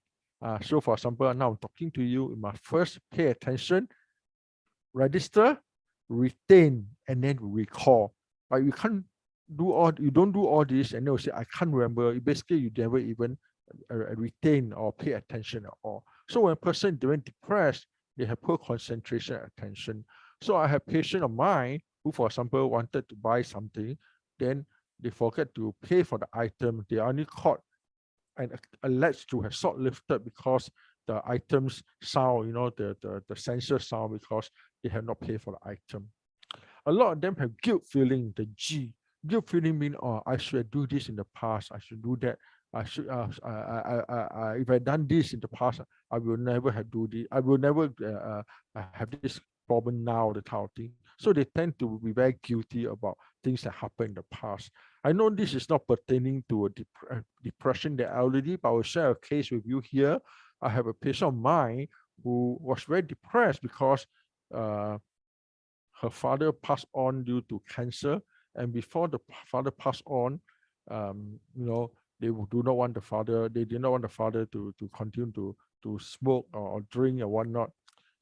So for example, now I'm talking to you, you must first pay attention, register, retain, and then recall. But you can't you don't do all this, and they'll say, I can't remember. Basically, you never even retain or pay attention at all. So when a person is very depressed, they have poor concentration and attention. So I have patient of mine who, for example, wanted to buy something, then they forget to pay for the item. They are only caught and alleged to have short lifted because the items sound, the sensor sound, because they have not paid for the item. A lot of them have guilt feeling, the G. Guilt feeling mean, oh, I should do this in the past. I should do that. I should, if I done this in the past, I will never have do this. I will never have this problem now, the type of thing. So they tend to be very guilty about things that happened in the past. I know this is not pertaining to a depression, the elderly, but I will share a case with you here. I have a patient of mine who was very depressed because her father passed on due to cancer, and before the father passed on, they do not want the father. They did not want the father to continue to smoke or drink or whatnot.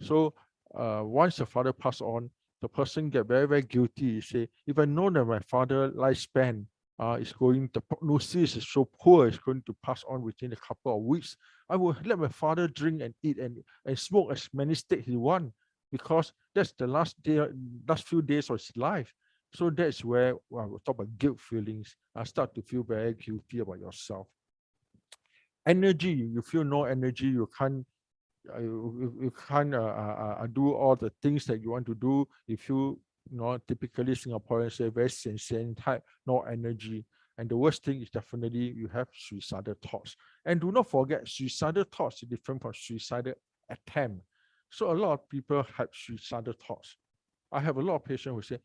So once the father passed on, the person get very, very guilty. He say, if I know that my father lifespan is going, the prognosis is so poor, it's going to pass on within a couple of weeks, I will let my father drink and eat and smoke as many sticks he wants, because that's the last few days of his life. So that's where we'll talk about guilt feelings. I start to feel very guilty about yourself. Energy, you feel no energy, you can't do all the things that you want to do. You feel, typically Singaporeans say very sincere type, no energy. And the worst thing is definitely you have suicidal thoughts. And do not forget, suicidal thoughts is different from suicidal attempt. So a lot of people have suicidal thoughts. I have a lot of patients who say,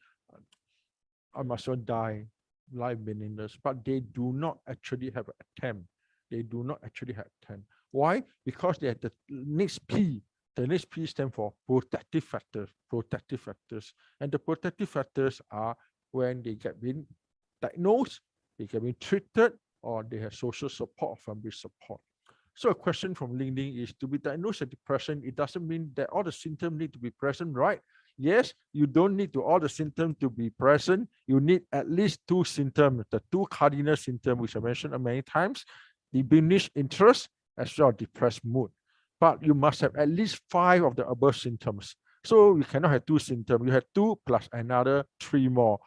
I must not die, life meaningless, but they do not actually have an attempt. They do not actually have attempt. Why? Because they have the next P. The next P stands for protective factors. Protective factors. And the protective factors are when they get been diagnosed, they get been treated, or they have social support or family support. So a question from LinkedIn is, to be diagnosed with depression, it doesn't mean that all the symptoms need to be present, right? Yes, you don't need all the symptoms to be present. You need at least two symptoms, the two cardinal symptoms, which I mentioned many times, diminished interest, as well as depressed mood. But you must have at least 5 of the above symptoms. So you cannot have 2 symptoms. You have 2 plus another 3 more.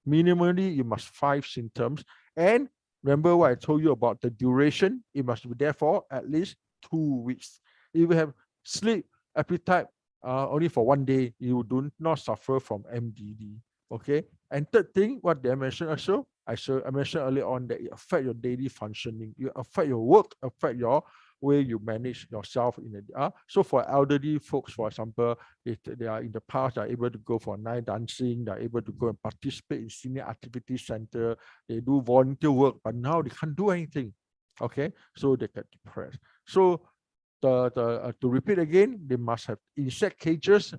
Minimally, you must 5 symptoms. And remember what I told you about the duration? It must be there for at least 2 weeks. If you have sleep, appetite, only for 1 day, you do not suffer from MDD. Okay. And third thing, what did I mention also? I mentioned earlier on that it affects your daily functioning. You affect your work, affect your way you manage yourself in the so for elderly folks, for example, they are in the past, they are able to go for night dancing, they are able to go and participate in senior activity center, they do volunteer work, but now they can't do anything. Okay, so they get depressed. So to repeat again, they must have insect cages.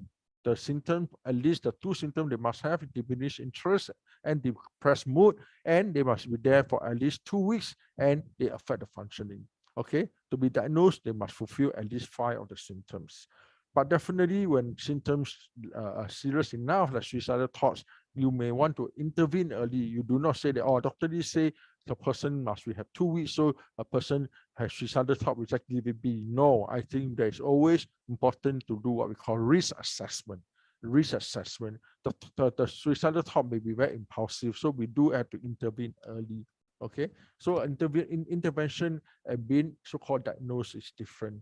The symptom, at least the 2 symptoms they must have: diminished interest and depressed mood, and they must be there for at least 2 weeks, and they affect the functioning. Okay, to be diagnosed, they must fulfill at least 5 of the symptoms. But definitely, when symptoms are serious enough, like suicidal thoughts, you may want to intervene early. You do not say that, oh, Dr. Lee say the person must have 2 weeks, so a person has suicidal thought, which actually will be. No, I think that it's always important to do what we call risk assessment. Risk assessment. The suicidal thought may be very impulsive, so we do have to intervene early. Okay, so intervention and being so-called diagnosed is different.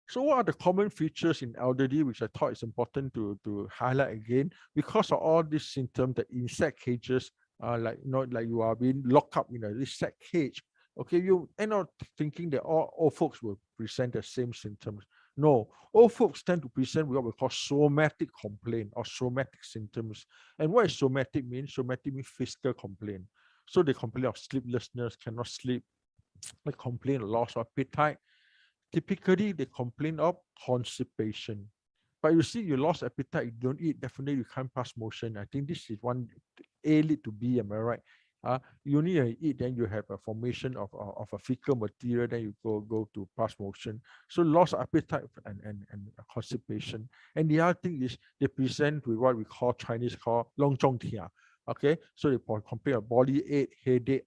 So what are the common features in elderly, which I thought is important to highlight again? Because of all these symptoms, the insect cages, like you are being locked up in a insect cage, Okay, you end up thinking that all folks will present the same symptoms. No, all folks tend to present what we call somatic complaint or somatic symptoms. And what is somatic mean? Somatic means physical complaint. So they complain of sleeplessness, cannot sleep, they complain of loss of appetite. Typically, they complain of constipation. But you see, you lost appetite, you don't eat, definitely you can't pass motion. I think this is one A lead to B, am I right? You need to eat, then you have a formation of a fecal material, then you go to pass motion. So loss of appetite and constipation. And the other thing is they present with what we call Chinese call long zhong tia. Okay, so they complain of body ache, headache,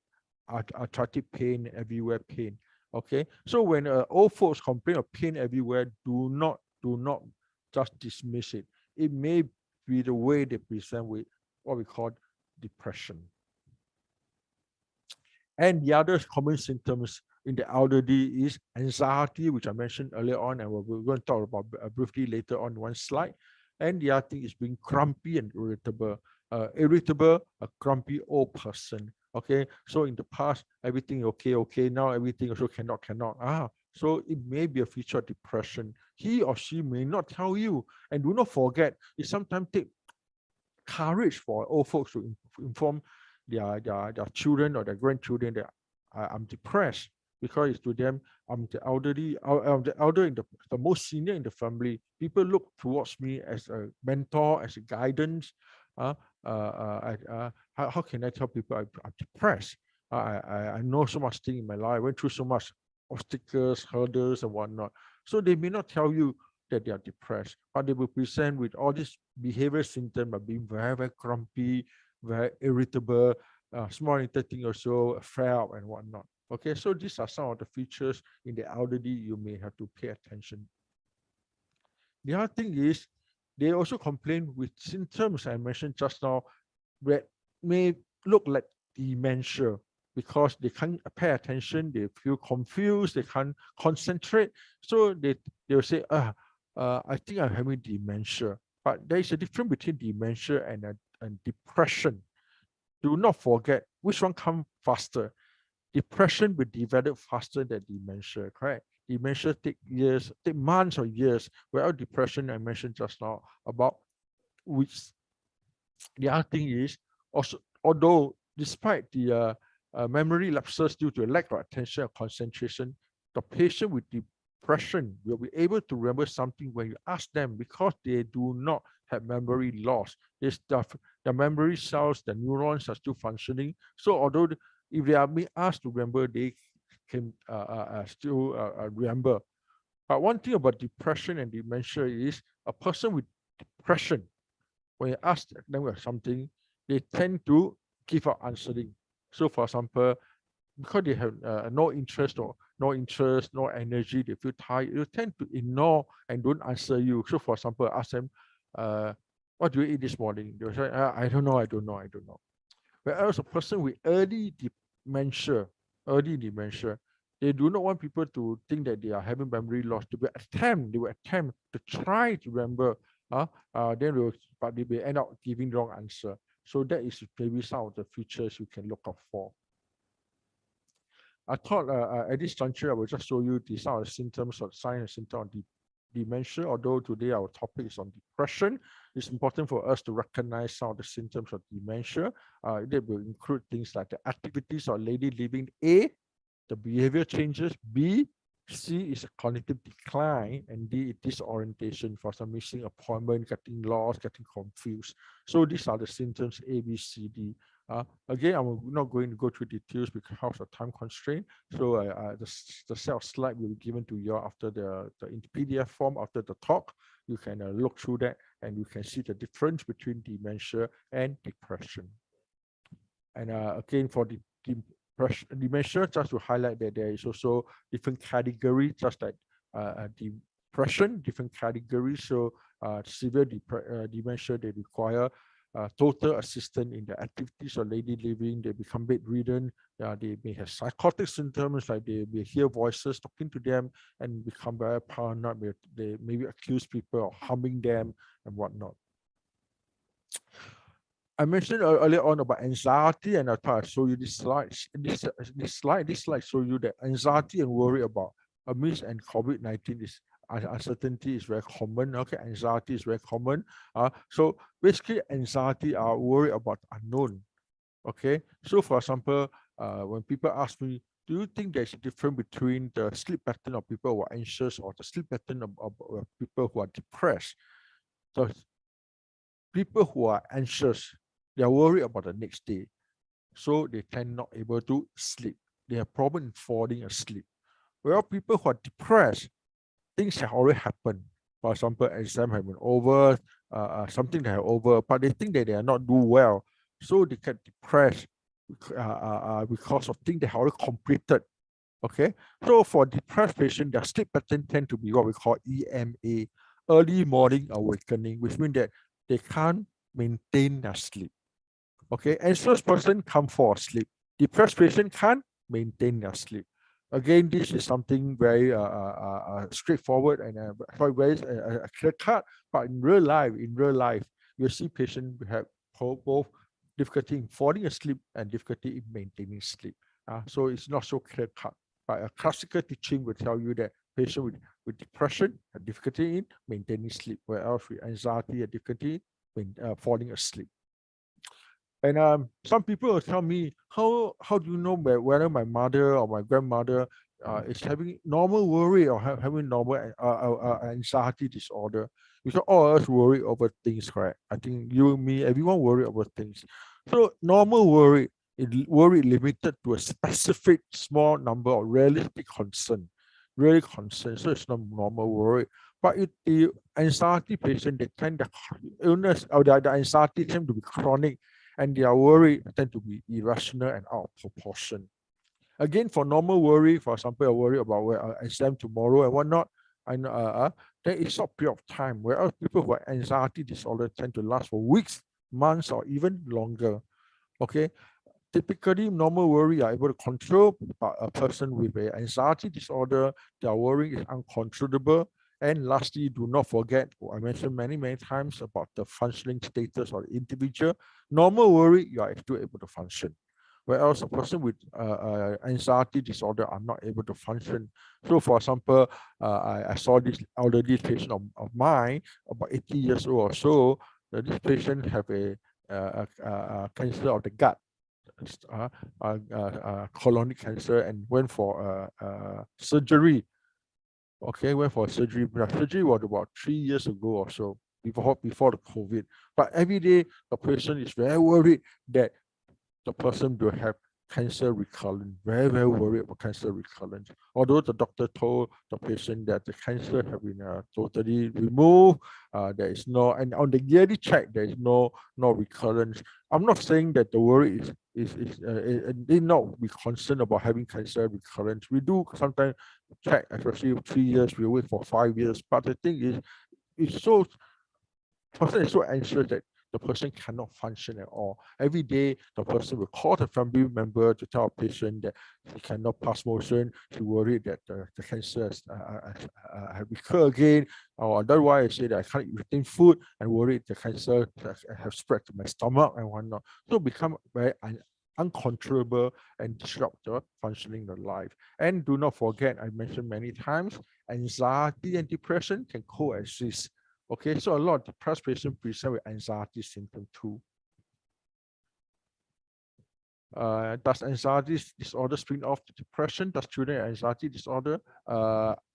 arthritic pain, everywhere pain. Okay, so when old folks complain of pain everywhere, do not just dismiss it. It may be the way they present with what we call depression. And the other common symptoms in the elderly is anxiety, which I mentioned earlier on, and we're going to talk about briefly later on one slide. And the other thing is being grumpy and irritable. Irritable, a grumpy old person. Okay, so in the past, everything okay. Now everything also cannot. So it may be a feature of depression. He or she may not tell you. And do not forget, it sometimes takes courage for old folks to inform their children or their grandchildren that I'm depressed, because it's to them, I'm the elderly, I'm the elder in the most senior in the family. People look towards me as a mentor, as a guidance. How can I tell people I'm depressed? I know so much thing in my life. I went through so much obstacles, hurdles, and whatnot. So they may not tell you that they are depressed, but they will present with all these behavioral symptoms of being very grumpy, very irritable, small little thing also, flare up and whatnot. Okay, so these are some of the features in the elderly you may have to pay attention. The other thing is they also complain with symptoms I mentioned just now that may look like dementia, because they can't pay attention, they feel confused, they can't concentrate. So they'll say, I think I'm having dementia. But there is a difference between dementia and depression. Do not forget which one comes faster. Depression will develop faster than dementia, correct? Dementia take years, take months or years, whereas depression I mentioned just now about weeks. The other thing is also, although despite the memory lapses due to a lack of attention or concentration, the patient with depression will be able to remember something when you ask them, because they do not have memory loss. The memory cells, the neurons are still functioning. So although if they are being asked to remember, they can still remember. But one thing about depression and dementia is a person with depression, when you ask them something, they tend to give up answering. So for example, because they have no interest, no energy, they feel tired, they tend to ignore and don't answer you. So for example, ask them, what do you eat this morning? They'll say, I don't know. Whereas a person with early dementia, they do not want people to think that they are having memory loss. They will attempt to try to remember, but they will end up giving wrong answer. So that is maybe some of the features you can look out for. I thought at this juncture, I will just show you some of the symptoms or signs and symptoms of dementia. Although today our topic is on depression, it's important for us to recognize some of the symptoms of dementia. They will include things like the activities of daily living, A, the behavior changes, B, C is a cognitive decline, and D is disorientation, for some missing appointment, getting lost, getting confused. So these are the symptoms A, B, C, D. Again, I'm not going to go through details because of time constraint. So the set of slides will be given to you after the in PDF form after the talk. You can look through that and you can see the difference between dementia and depression. And again, for the dementia, just to highlight that there is also different categories, just like depression, different categories. So severe dementia, they require total assistance in the activities of daily living. They become bedridden. They may have psychotic symptoms, like they may hear voices talking to them and become very paranoid. They maybe accuse people of harming them and whatnot. I mentioned earlier on about anxiety, and I thought I'd show you this slide. This slide show you that anxiety and worry about amidst and COVID-19 is uncertainty is very common. Okay, anxiety is very common. So basically, anxiety are worry about unknown. Okay, so for example, when people ask me, do you think there's a difference between the sleep pattern of people who are anxious or the sleep pattern of people who are depressed? So people who are anxious, they are worried about the next day, so they tend not able to sleep. They have problem in falling asleep. Well, people who are depressed, things have already happened. For example, exam have been over, something they have over, but they think that they are not do well, so they get depressed because of things they have already completed. Okay, so for depressed patients, their sleep pattern tend to be what we call EMA, early morning awakening, which means that they can't maintain their sleep. Okay, anxious person can't fall asleep. Depressed patient can't maintain their sleep. Again, this is something very straightforward and very clear cut. But in real life, you see patients have both difficulty in falling asleep and difficulty in maintaining sleep. So it's not so clear cut. But a classical teaching will tell you that patient with depression have difficulty in maintaining sleep, whereas with anxiety have difficulty in falling asleep. And some people will tell me, how do you know whether my mother or my grandmother is having normal worry or having normal anxiety disorder? Because all of us worry over things, correct? I think you, me, everyone worry over things. So normal worry is worry limited to a specific small number of realistic concern, really concern. So it's not normal worry. But if the anxiety patient, they tend the illness or the anxiety tend to be chronic, and their worry tend to be irrational and out of proportion. Again, for normal worry, for example, I worry about exam tomorrow and whatnot, and there is short period of time, whereas people who have anxiety disorder tend to last for weeks, months, or even longer. Okay, typically normal worry are able to control, but a person with an anxiety disorder, their worry is uncontrollable. And lastly, do not forget what I mentioned many times about the functioning status of the individual. Normal worry, you are still able to function, whereas a person with anxiety disorder are not able to function. So for example, I saw this elderly patient of mine, about 80 years old or so. This patient have a cancer of the gut, colonic cancer, and went for surgery. Okay, went for surgery. The surgery was about 3 years ago or so, before the COVID. But every day, the patient is very worried that the person will have cancer recurrence, very worried about cancer recurrence. Although the doctor told the patient that the cancer have been totally removed, there is no, and on the yearly check, there is no recurrence. I'm not saying that the worry is they not be concerned about having cancer recurrence. We do sometimes check, especially 3 years, we wait for 5 years. But the thing is, it's so person is so anxious that the person cannot function at all. Every day, the person will call the family member to tell a patient that he cannot pass motion. He worried that the cancer have recurred again, or otherwise say that I can't retain food and worried the cancer have spread to my stomach and whatnot. So become very uncontrollable and disrupt the functioning of life. And do not forget, I mentioned many times, anxiety and depression can coexist. Okay, so a lot of depressed patients present with anxiety symptom too. Does anxiety disorder spring off to depression? Does children have anxiety disorder?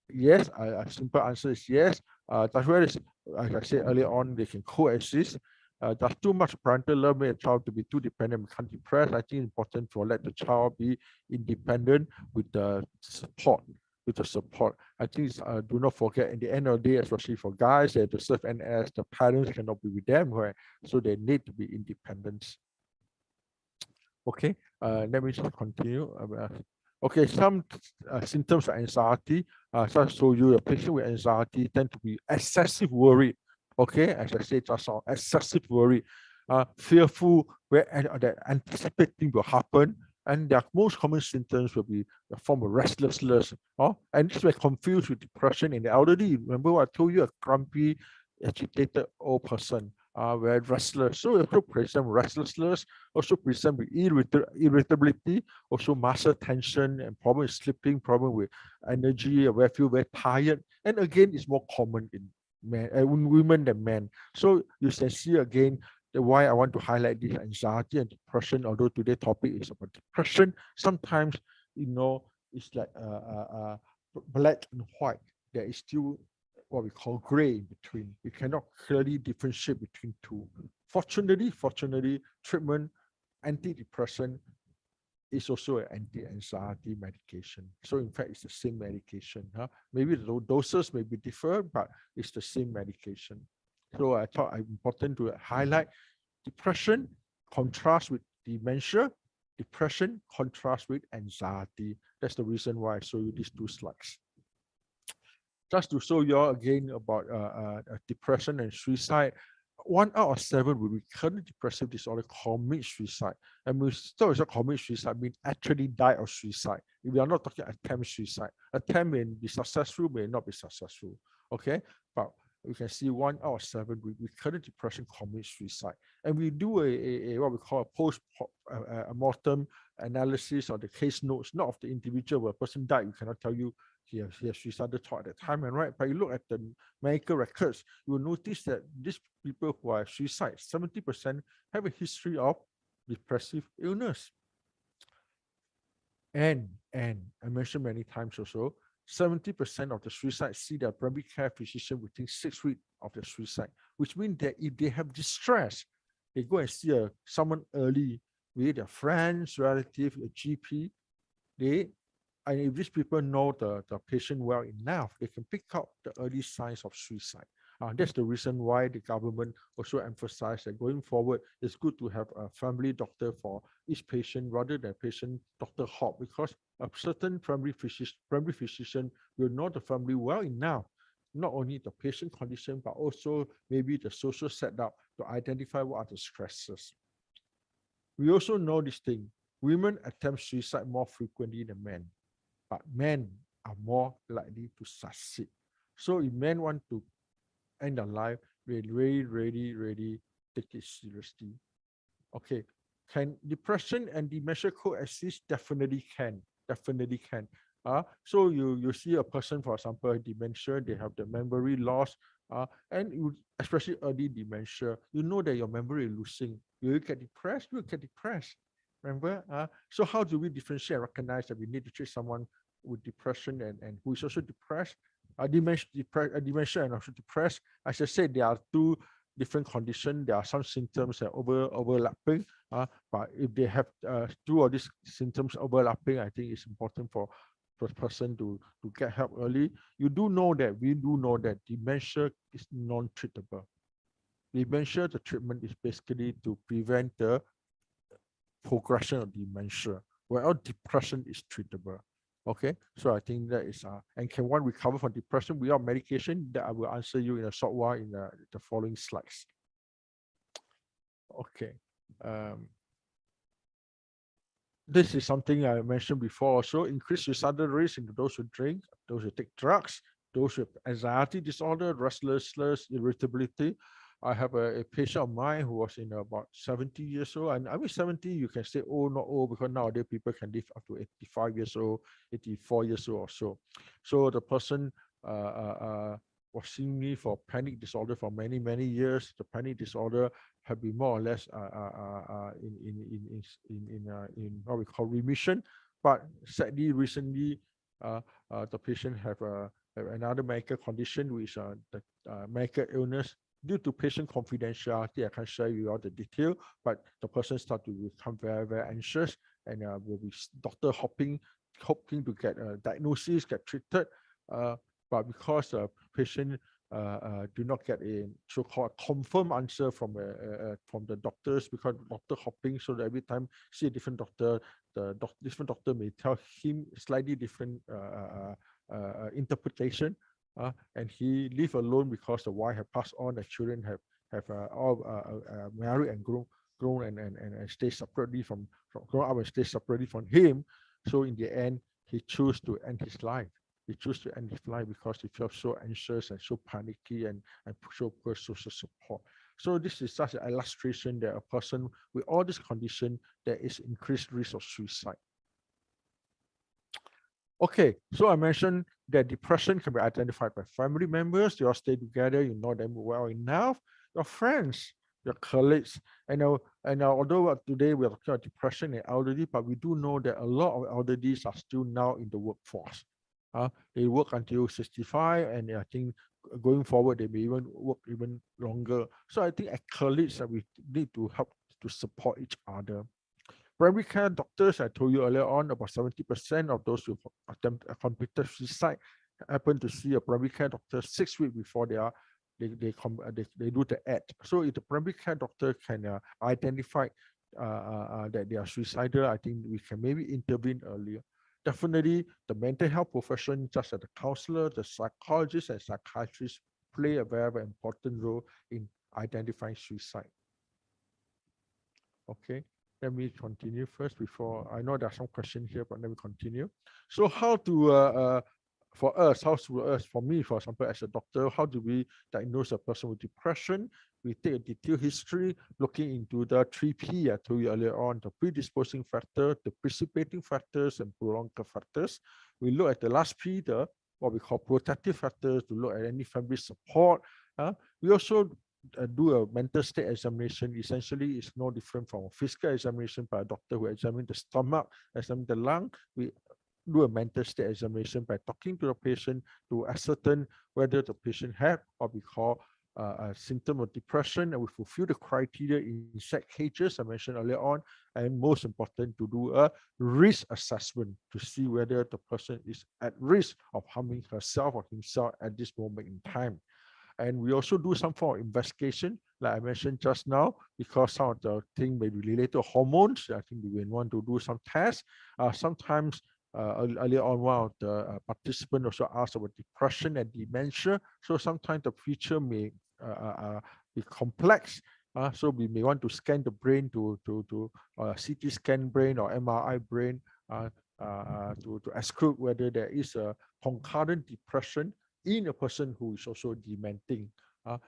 Yes, a simple answer is yes. That's where, as I said earlier on, they can coexist. Does too much parental love make a child to be too dependent, become depressed? I think it's important to let the child be independent with the support. I think do not forget, in the end of the day, especially for guys, they have to serve NS, the parents cannot be with them, right? So they need to be independent. Okay, let me just continue. Okay, some symptoms of anxiety. So I show you a patient with anxiety tend to be excessive worry. Okay, as I said just now, excessive worry, fearful, where that anticipating will happen. And their most common symptoms will be the form of restlessness. And this will confused with depression in the elderly. Remember what I told you, a grumpy, agitated old person. very restless. So also present restlessness, also present with irritability, also muscle tension and problem with sleeping, problem with energy, where feel very tired. And again, it's more common in men, women than men. So you can see again why I want to highlight this anxiety and depression. Although today's topic is about depression, sometimes it's like black and white. There is still what we call gray in between. You cannot clearly differentiate between two. Fortunately, treatment, antidepressant is also an anti-anxiety medication. So in fact, it's the same medication. Maybe the doses may be different, but it's the same medication. So I thought it's important to highlight depression contrast with dementia, depression contrast with anxiety. That's the reason why I show you these two slides. Just to show you all again about depression and suicide, 1 out of 7 with recurrent depressive disorder commit suicide. And we still commit suicide means actually die of suicide. We are not talking attempt suicide. Attempt may be successful, may not be successful. Okay, but we can see 1 out of 7 with recurrent depression commit suicide. And we do a what we call a post-mortem analysis of the case notes, not of the individual. Where a person died, we cannot tell you he has suicidal thought at the time, and right. But you look at the medical records, you will notice that these people who are suicide, 70% have a history of depressive illness. And I mentioned many times also, 70% of the suicide see their primary care physician within 6 weeks of the suicide, which means that if they have distress, they go and see someone early, be it their friends, relative, a GP, and if these people know the patient well enough, they can pick up the early signs of suicide. That's the reason why the government also emphasized that going forward, it's good to have a family doctor for each patient rather than patient doctor hop, because a certain primary physician will know the family well enough, not only the patient condition, but also maybe the social setup to identify what are the stresses. We also know this thing, women attempt suicide more frequently than men, but men are more likely to succeed. So if men want to end their life, they really take it seriously. Okay, can depression and dementia coexist? Definitely can. So you see a person, for example, dementia, they have the memory loss, and especially early dementia, you know that your memory is losing. You get depressed, Remember? So how do we differentiate and recognize that we need to treat someone with depression and who is also depressed? Dementia and also depressed. As I said, there are two different conditions. There are some symptoms that overlapping, but if they have two of these symptoms overlapping, I think it's important for the person to get help early. We do know that dementia is non-treatable. Dementia, the treatment is basically to prevent the progression of dementia, whereas depression is treatable. Okay, so I think that is and can one recover from depression without medication? That I will answer you in a short while in the following slides. Okay, this is something I mentioned before also. Increased suicidal risk in those who drink, those who take drugs, those with anxiety disorder, restlessness, irritability. I have a patient of mine who was in about 70 years old. And I mean, 70, you can say old, not old, because nowadays people can live up to 85 years old, 84 years old or so. So the person was seeing me for panic disorder for many years. The panic disorder have been more or less in what we call remission. But sadly, recently, the patient have another medical condition, which the medical illness. Due to patient confidentiality, I can't share you all the detail, but the person start to become very anxious and will be doctor hoping to get a diagnosis, get treated. But because the patient do not get a so-called confirmed answer from the doctors, because doctor hopping, so that every time see a different doctor, different doctor may tell him slightly different interpretation. And he live alone because the wife have passed on, the children have all married and grown and stay separately from grown up and stay separately from him. So in the end, he chose to end his life. He chose to end his life because he felt so anxious and so panicky and so poor social support. So this is such an illustration that a person with all this condition, there is increased risk of suicide. Okay, so I mentioned that depression can be identified by family members. You all stay together, you know them well enough, your friends, your colleagues. Although today we are talking about depression in elderly, but we do know that a lot of elderly are still now in the workforce. They work until 65, and I think going forward they may even work even longer. So I think as colleagues that we need to help to support each other. Primary care doctors, I told you earlier on, about 70% of those who completed suicide happen to see a primary care doctor 6 weeks before they do the act. So if the primary care doctor can identify that they are suicidal, I think we can maybe intervene earlier. Definitely, the mental health profession, just as the counselor, the psychologist, and psychiatrist, play a very, very important role in identifying suicide. Okay. Let me continue first before, I know there are some questions here, but let me continue. So how to, for me, for example, as a doctor, how do we diagnose a person with depression? We take a detailed history, looking into the 3P I told you earlier on, the predisposing factor, the precipitating factors, and prolonged factors. We look at the last P, the what we call protective factors, to look at any family support. We also do a mental state examination. Essentially, it's no different from a physical examination by a doctor who examines the stomach, examines the lung. We do a mental state examination by talking to the patient to ascertain whether the patient had what we call a symptom of depression, and we fulfill the criteria in SAGE I mentioned earlier on. And most important, to do a risk assessment to see whether the person is at risk of harming herself or himself at this moment in time. And we also do some form of investigation, like I mentioned just now, because some of the things may be related to hormones. I think we will want to do some tests. Sometimes earlier on, one of the participants also asked about depression and dementia. So sometimes the feature may be complex. So we may want to scan the brain to CT scan brain or MRI brain to exclude whether there is a concurrent depression in a person who is also dementing.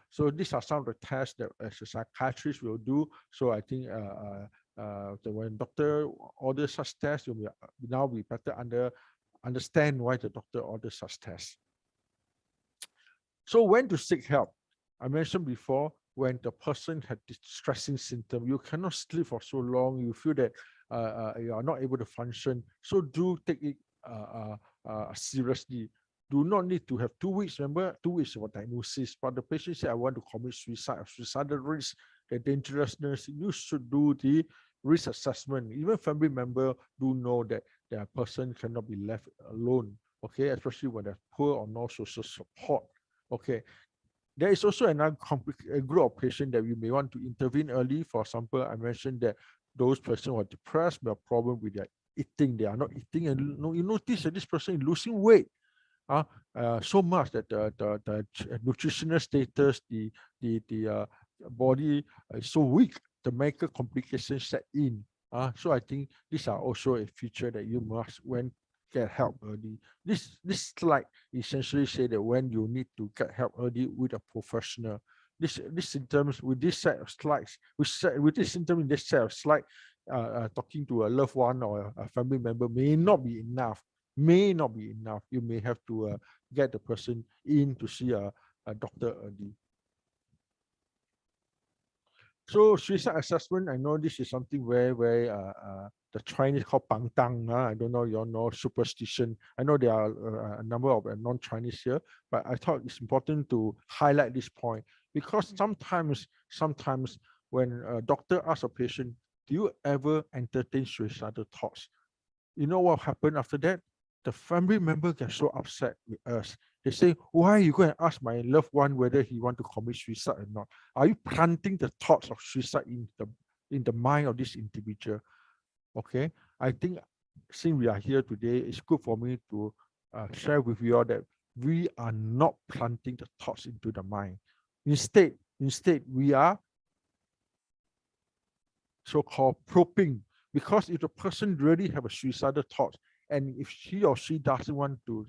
So these are some of the tests that as a psychiatrist will do. So I think when doctor orders such tests, you will now be better understand why the doctor orders such tests. So when to seek help? I mentioned before, when the person had distressing symptom, you cannot sleep for so long, you feel that you are not able to function. So do take it seriously. Do not need to have 2 weeks. Remember, 2 weeks for diagnosis. But the patient said, I want to commit suicide, suicidal risk, the dangerousness. You should do the risk assessment. Even family member do know that their person cannot be left alone. Okay, especially when they're poor or no social support. Okay. There is also another group of patients that we may want to intervene early. For example, I mentioned that those persons who are depressed may have a problem with their eating. They are not eating, and you notice that this person is losing weight. So much that the nutritional status, the body is so weak, the medical complications set in. So I think these are also a feature that you must get help early. This slide essentially say that when you need to get help early with a professional. This symptoms with this set of slides, with this symptom in this set of slide, talking to a loved one or a family member may not be enough. You may have to get the person in to see a doctor early. So suicide assessment, I know this is something very the Chinese called pang tang. I don't know, you all know superstition. I know there are a number of non-Chinese here, but I thought it's important to highlight this point, because sometimes when a doctor asks a patient, do you ever entertain suicidal thoughts? You know what happened after that? The family member gets so upset with us. They say, why are you going to ask my loved one whether he want to commit suicide or not? Are you planting the thoughts of suicide in the mind of this individual? Okay, I think since we are here today, it's good for me to share with you all that we are not planting the thoughts into the mind. Instead, we are so-called probing, because if the person really have a suicidal thought, and if he or she doesn't want to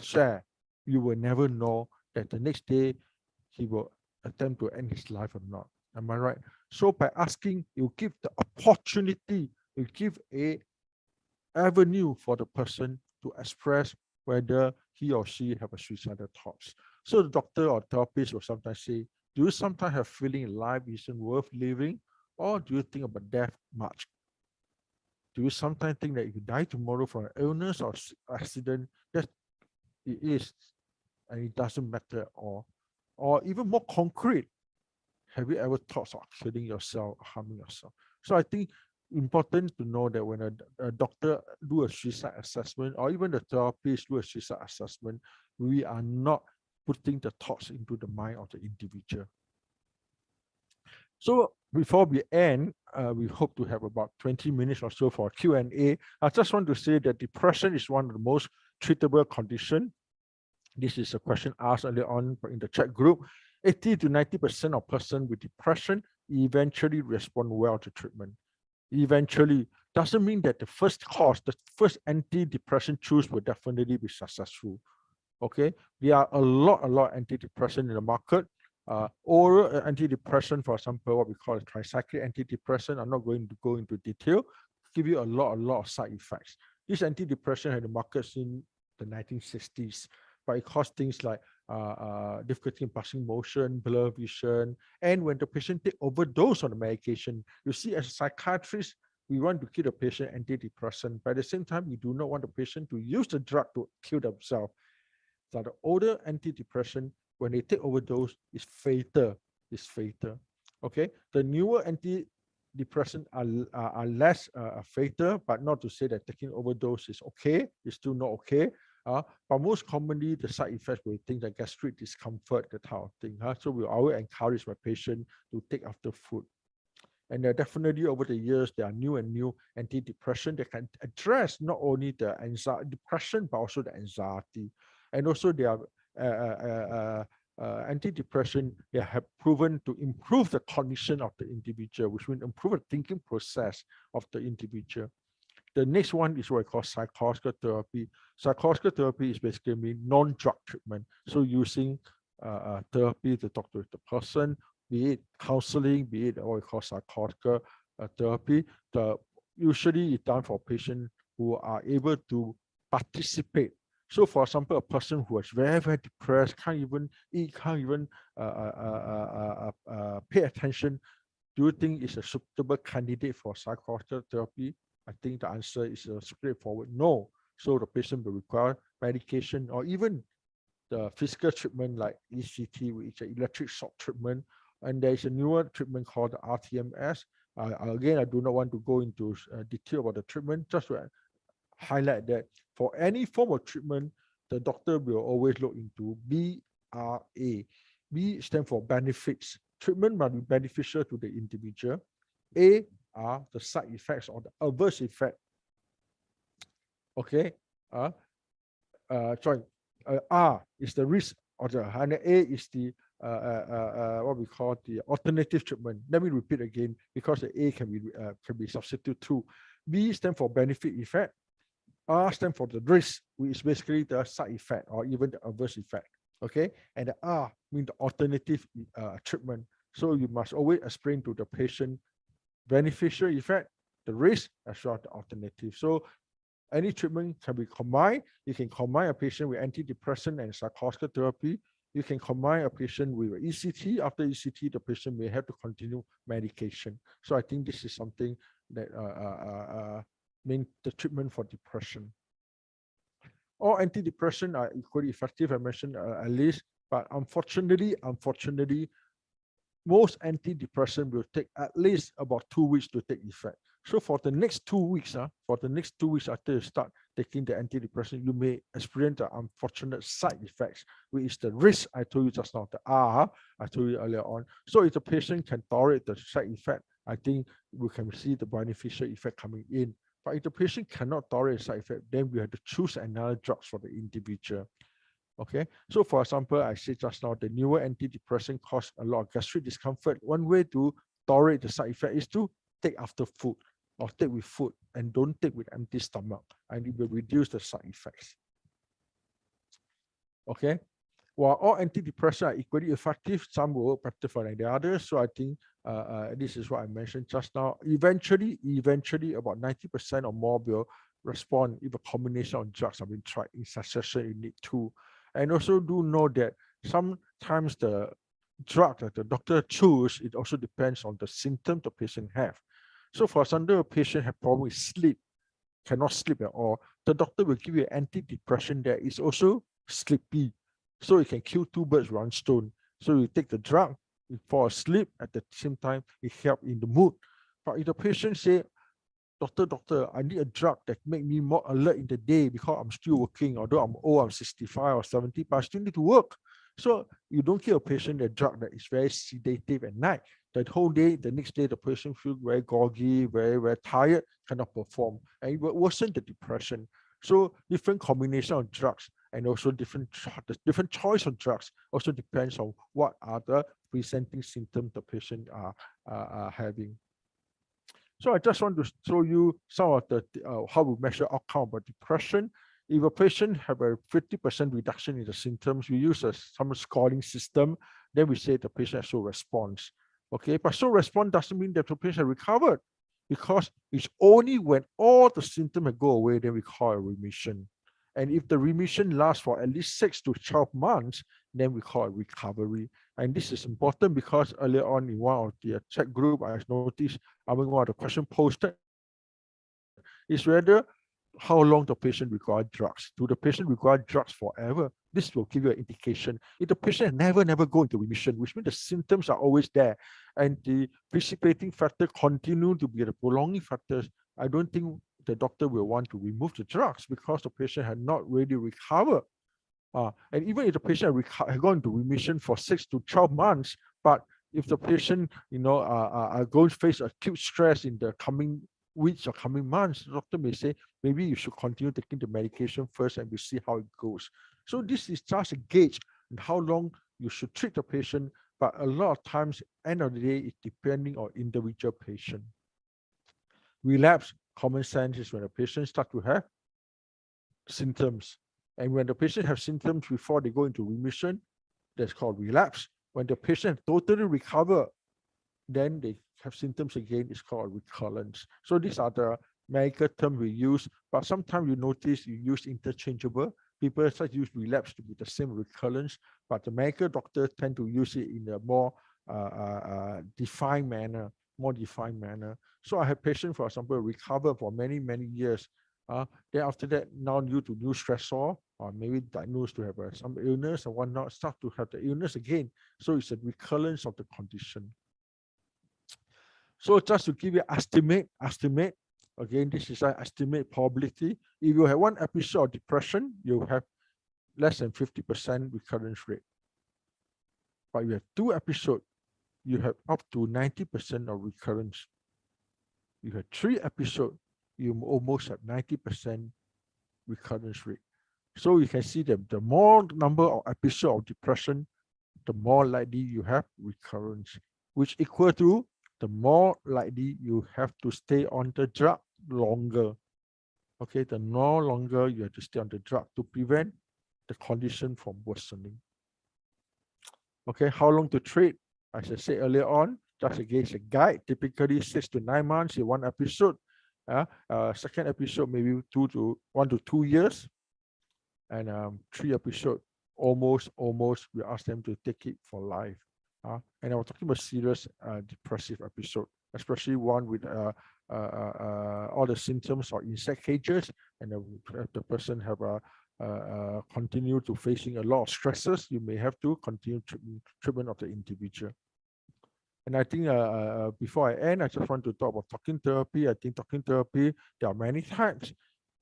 share, you will never know that the next day he will attempt to end his life or not. Am I right? So by asking, you give the opportunity, you give a avenue for the person to express whether he or she have a suicidal thoughts. So the doctor or therapist will sometimes say, do you sometimes have feeling life isn't worth living? Or do you think about death much? Do you sometimes think that if you die tomorrow from an illness or accident, that it is, and it doesn't matter at all? Or even more concrete, have you ever thought of killing yourself, harming yourself? So I think important to know that when a doctor do a suicide assessment, or even the therapist do a suicide assessment, we are not putting the thoughts into the mind of the individual. So before we end, we hope to have about 20 minutes or so for Q&A. I just want to say that depression is one of the most treatable conditions. This is a question asked earlier on in the chat group. 80 to 90% of persons with depression eventually respond well to treatment. Eventually doesn't mean that the first course, the first antidepressant choose will definitely be successful. Okay, there are a lot antidepressant in the market. Oral antidepressant, for example, what we call a tricyclic antidepressant. I'm not going to go into detail. Give you a lot of side effects. This antidepressant had the market in the 1960s, but it caused things like difficulty in passing motion, blur vision, and when the patient take overdose on the medication, you see, as a psychiatrist, we want to give the patient antidepressant. But at the same time, we do not want the patient to use the drug to kill themselves. So the older antidepressant, when they take overdose, is fatal. Okay, the newer antidepressants are less fatal, but not to say that taking overdose is okay. It's still not okay. But most commonly, the side effects will think that gastric discomfort, that type of thing. So we always encourage my patient to take after food. And definitely over the years, there are new antidepressants that can address not only the depression, but also the anxiety. And also there are antidepressants that have proven to improve the cognition of the individual, which means improve the thinking process of the individual. The next one is what I call psychological therapy. Psychological therapy is basically non-drug treatment. So using therapy to talk to the person, be it counseling, be it what we call psychological therapy. Usually it's done for patients who are able to participate. So for example, a person who is very depressed, can't even eat, can't even pay attention, do you think it's a suitable candidate for psychological therapy? I think the answer is straightforward, no. So the patient will require medication or even the physical treatment like ECT, which is electric shock treatment. And there is a newer treatment called the RTMS. Again, I do not want to go into detail about the treatment, just to highlight that for any form of treatment, the doctor will always look into BRA. B stands for benefits. Treatment must be beneficial to the individual. A are the side effects or the adverse effect. Okay. R is the risk, or and A is the what we call the alternative treatment. Let me repeat again, because the A can be substituted too. B stands for benefit effect. R stands for the risk, which is basically the side effect or even the adverse effect. Okay, and the R means the alternative treatment. So you must always explain to the patient beneficial effect, the risk, as well as the alternative. So any treatment can be combined. You can combine a patient with antidepressant and psychological therapy. You can combine a patient with ECT. After ECT, the patient may have to continue medication. So I think this is something that means the treatment for depression. All antidepressants are equally effective, I mentioned at least, but unfortunately, most antidepressants will take at least about 2 weeks to take effect. So for the next 2 weeks, after you start taking the antidepressant, you may experience the unfortunate side effects, which is the risk I told you just now, the R I told you earlier on. So if the patient can tolerate the side effect, I think we can see the beneficial effect coming in. But if the patient cannot tolerate the side effect, then we have to choose another drugs for the individual. Okay, so for example, I said just now, the newer antidepressant cause a lot of gastric discomfort. One way to tolerate the side effect is to take after food or take with food, and don't take with empty stomach, and it will reduce the side effects. Okay, while all antidepressants are equally effective, some will work better than the others. So I think this is what I mentioned just now. Eventually, about 90% or more will respond if a combination of drugs have been tried in succession. You need two, and also do know that sometimes the drug that the doctor choose, it also depends on the symptom the patient have. So for example, a patient have problem with sleep, cannot sleep at all, the doctor will give you antidepressant that is also sleepy. So you can kill two birds with one stone. So you take the drug, you fall asleep, at the same time, it help in the mood. But if the patient say, doctor, I need a drug that make me more alert in the day because I'm still working, although I'm old, I'm 65 or 70, but I still need to work. So you don't give a patient a drug that is very sedative at night. The whole day, the next day, the patient feels very groggy, very tired, cannot perform, and it will worsen the depression. So different combination of drugs and also different choice of drugs also depends on what are the presenting symptoms the patient are having. So I just want to show you some of the how we measure outcome of depression. If a patient have a 50% reduction in the symptoms, we use some scoring system. Then we say the patient show response. Okay, but show response doesn't mean that the patient recovered, because it's only when all the symptoms go away then we call a remission. And if the remission lasts for at least 6 to 12 months, then we call it recovery. And this is important because earlier on in one of the chat group, I noticed, one of the question posted is whether how long the patient require drugs. Do the patient require drugs forever? This will give you an indication. If the patient never go into remission, which means the symptoms are always there, and the precipitating factor continue to be the prolonging factors, I don't think the doctor will want to remove the drugs because the patient had not really recovered. And even if the patient has gone into remission for 6 to 12 months, but if the patient, are going to face acute stress in the coming weeks or coming months, the doctor may say, maybe you should continue taking the medication first and we see how it goes. So this is just a gauge on how long you should treat the patient, but a lot of times, end of the day, it's depending on individual patient. Relapse, common sense is when a patient starts to have symptoms. And when the patient have symptoms before they go into remission, that's called relapse. When the patient totally recover, then they have symptoms again, it's called recurrence. So these are the medical terms we use, but sometimes you notice you use interchangeable. People start to use relapse to be the same recurrence, but the medical doctors tend to use it in a more defined manner, So I have patients, for example, recover for many years. Then after that, now due to new stressor, or maybe diagnosed to have some illness or whatnot, start to have the illness again. So it's a recurrence of the condition. So just to give you estimate, again, this is an estimate probability. If you have one episode of depression, you have less than 50% recurrence rate. But you have 2 episodes, you have up to 90% of recurrence. You have 3 episodes, you almost have 90% recurrence rate. So you can see that the more number of episodes of depression, the more likely you have recurrence, which equal to the more likely you have to stay on the drug longer. Okay, the more longer you have to stay on the drug to prevent the condition from worsening. Okay, how long to treat? As I said earlier on, just against a guide, typically 6 to 9 months in one episode. Second episode, maybe 1 to 2 years. And 3 episodes, almost, we ask them to take it for life. And I was talking about serious depressive episode, especially one with all the symptoms of insect cages, and the person have continue to facing a lot of stresses. You may have to continue treatment of the individual. And I think before I end, I just want to talk about talking therapy. I think talking therapy, there are many types.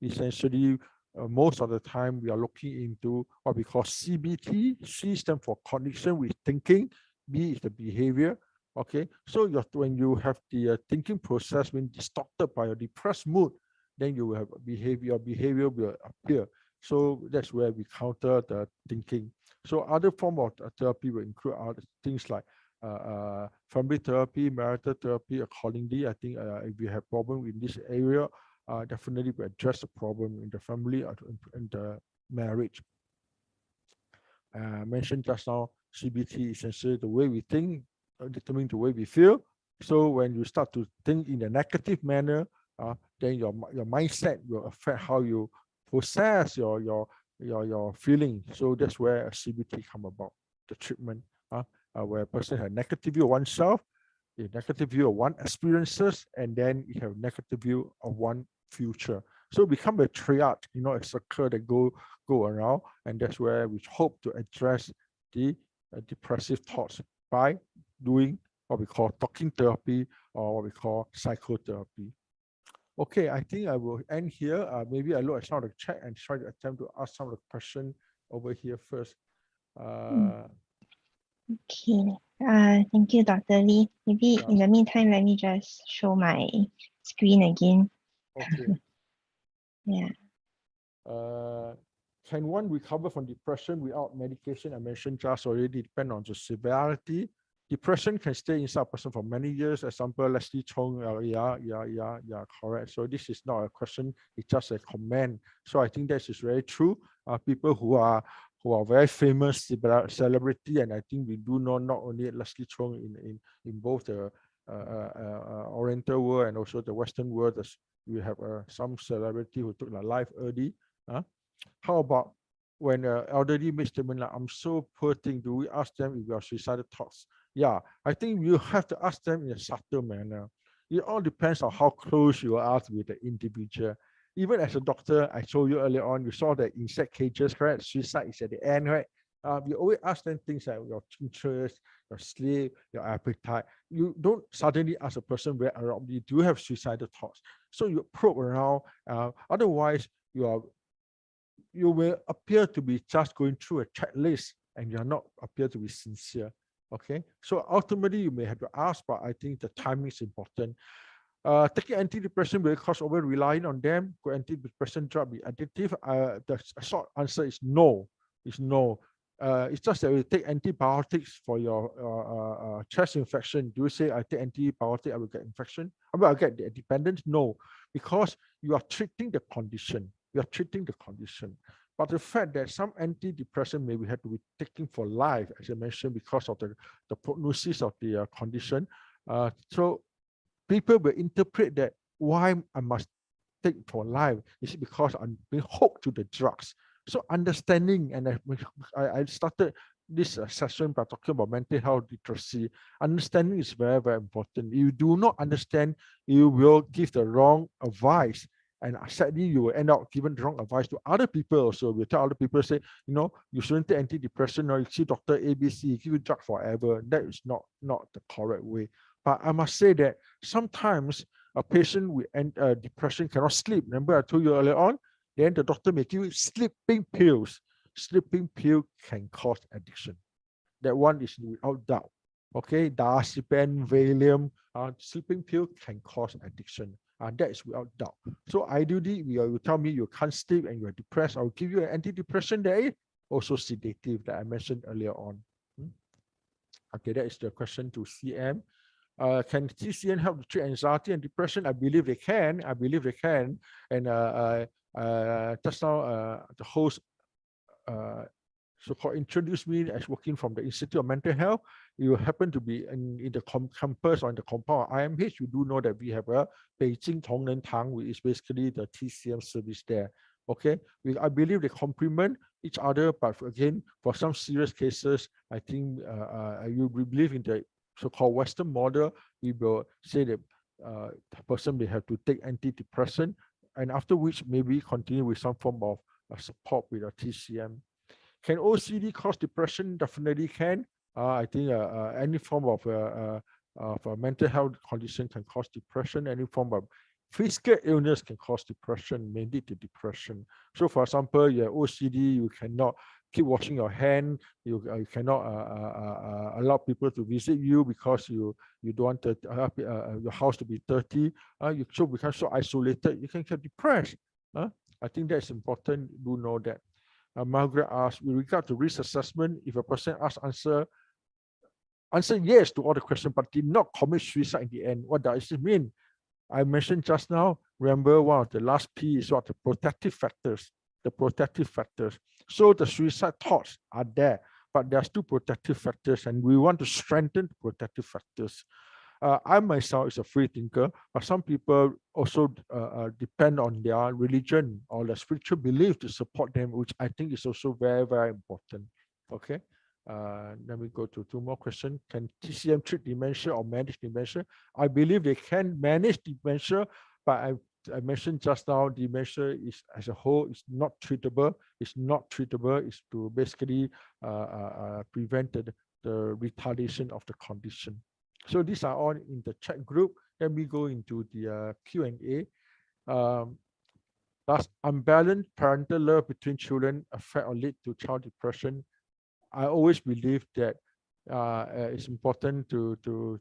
Essentially, most of the time we are looking into what we call CBT. C stands for cognition with thinking. B is the behavior. Okay, so when you have the thinking process being distorted by a depressed mood, then you will have behavior. Your behavior will appear. So that's where we counter the thinking. So other form of therapy will include other things like family therapy, marital therapy. Accordingly, I think if you have problem in this area, definitely we address the problem in the family and the marriage. mentioned just now, CBT is essentially the way we think, determining the way we feel. So when you start to think in a negative manner, then your mindset will affect how you process your feeling. So that's where a CBT come about, the treatment, where a person has negative view of oneself, a negative view of one experiences, and then you have negative view of one future. So become a triad, a circle that go around, and that's where we hope to address the depressive thoughts by doing what we call talking therapy or what we call psychotherapy. Okay, I think I will end here. Maybe I look at some of the chat and try to attempt to ask some of the questions over here first. Okay. Thank you, Dr. Lee. Maybe in the meantime, let me just show my screen again. Okay. Yeah. Can one recover from depression without medication? I mentioned just already, depend on the severity. Depression can stay inside a person for many years. Example, Leslie Chong, yeah, correct. So this is not a question, it's just a comment. So I think that is very true. People who are very famous celebrity, and I think we do know not only Leslie Chong in both the Oriental world and also the Western world. We have some celebrity who took their life early. How about when an elderly makes statement like, I'm so poor thing, do we ask them if they are suicidal thoughts? Yeah, I think you have to ask them in a subtle manner. It all depends on how close you are with the individual. Even as a doctor, I showed you earlier on, you saw the insect cages, correct? Suicide is at the end, right? We always ask them things like your interest, your sleep, your appetite. You don't suddenly ask a person where around you do have suicidal thoughts. So you probe around. Otherwise, you will appear to be just going through a checklist and you're not appear to be sincere. Okay, so ultimately you may have to ask, but I think the timing is important. Taking antidepressant will cause over relying on them. Could antidepressant drug be addictive? The short answer is no. It's no. It's just that you take antibiotics for your chest infection. Do you say I take antibiotic, I will get infection? I'll get the dependence? No, because you are treating the condition. You are treating the condition. But the fact that some antidepressant maybe have to be taken for life, as I mentioned, because of the prognosis of the condition. So people will interpret that why I must take for life is because I'm being hooked to the drugs. So understanding, and I started this session by talking about mental health literacy. Understanding is very, very important. If you do not understand, you will give the wrong advice. And sadly, you will end up giving the wrong advice to other people also. We tell other people, say, you shouldn't take antidepressant, or you see Dr. ABC, give you drug forever. That is not the correct way. But I must say that sometimes a patient with depression cannot sleep. Remember I told you earlier on, then the doctor may give you sleeping pills. Sleeping pill can cause addiction. That one is without doubt. Okay, diazepam, Valium, sleeping pill can cause addiction. That is without doubt. So ideally, you tell me you can't sleep and you're depressed, I'll give you an antidepressant that is also sedative that I mentioned earlier on. Okay, that is the question to CM. Can TCN help to treat anxiety and depression? I believe they can. And just now, the host so-called introduced me as working from the Institute of Mental Health. You happen to be in the campus or in the compound of IMH. You do know that we have a Beijing Tongren Tang, which is basically the TCM service there. Okay, I believe they complement each other, but again, for some serious cases, I think you believe in the so-called Western model. We will say that the person may have to take antidepressant, and after which maybe continue with some form of support with a TCM. Can OCD cause depression? Definitely can. I think any form of a mental health condition can cause depression. Any form of physical illness can cause depression, may lead to depression. So for example, your OCD, you cannot keep washing your hand. You cannot allow people to visit you because you don't want your house to be dirty. You become so isolated, you can get depressed. I think that's important. Do know that. Margaret asked, with regard to risk assessment, if a person answer yes to all the questions, but did not commit suicide in the end, what does it mean? I mentioned just now, remember one of the last P is what the protective factors. the protective factors. So the suicide thoughts are there, but there are still protective factors, and we want to strengthen the protective factors. I myself is a free thinker, but some people also depend on their religion or their spiritual belief to support them, which I think is also very, very important. Okay. Let me go to two more questions. Can TCM treat dementia or manage dementia? I believe they can manage dementia, but I mentioned just now, dementia is as a whole is not treatable. It's not treatable. It's to basically prevent the retardation of the condition. So these are all in the chat group. Let me go into the Q&A. Does unbalanced parental love between children affect or lead to child depression? I always believe that it's important to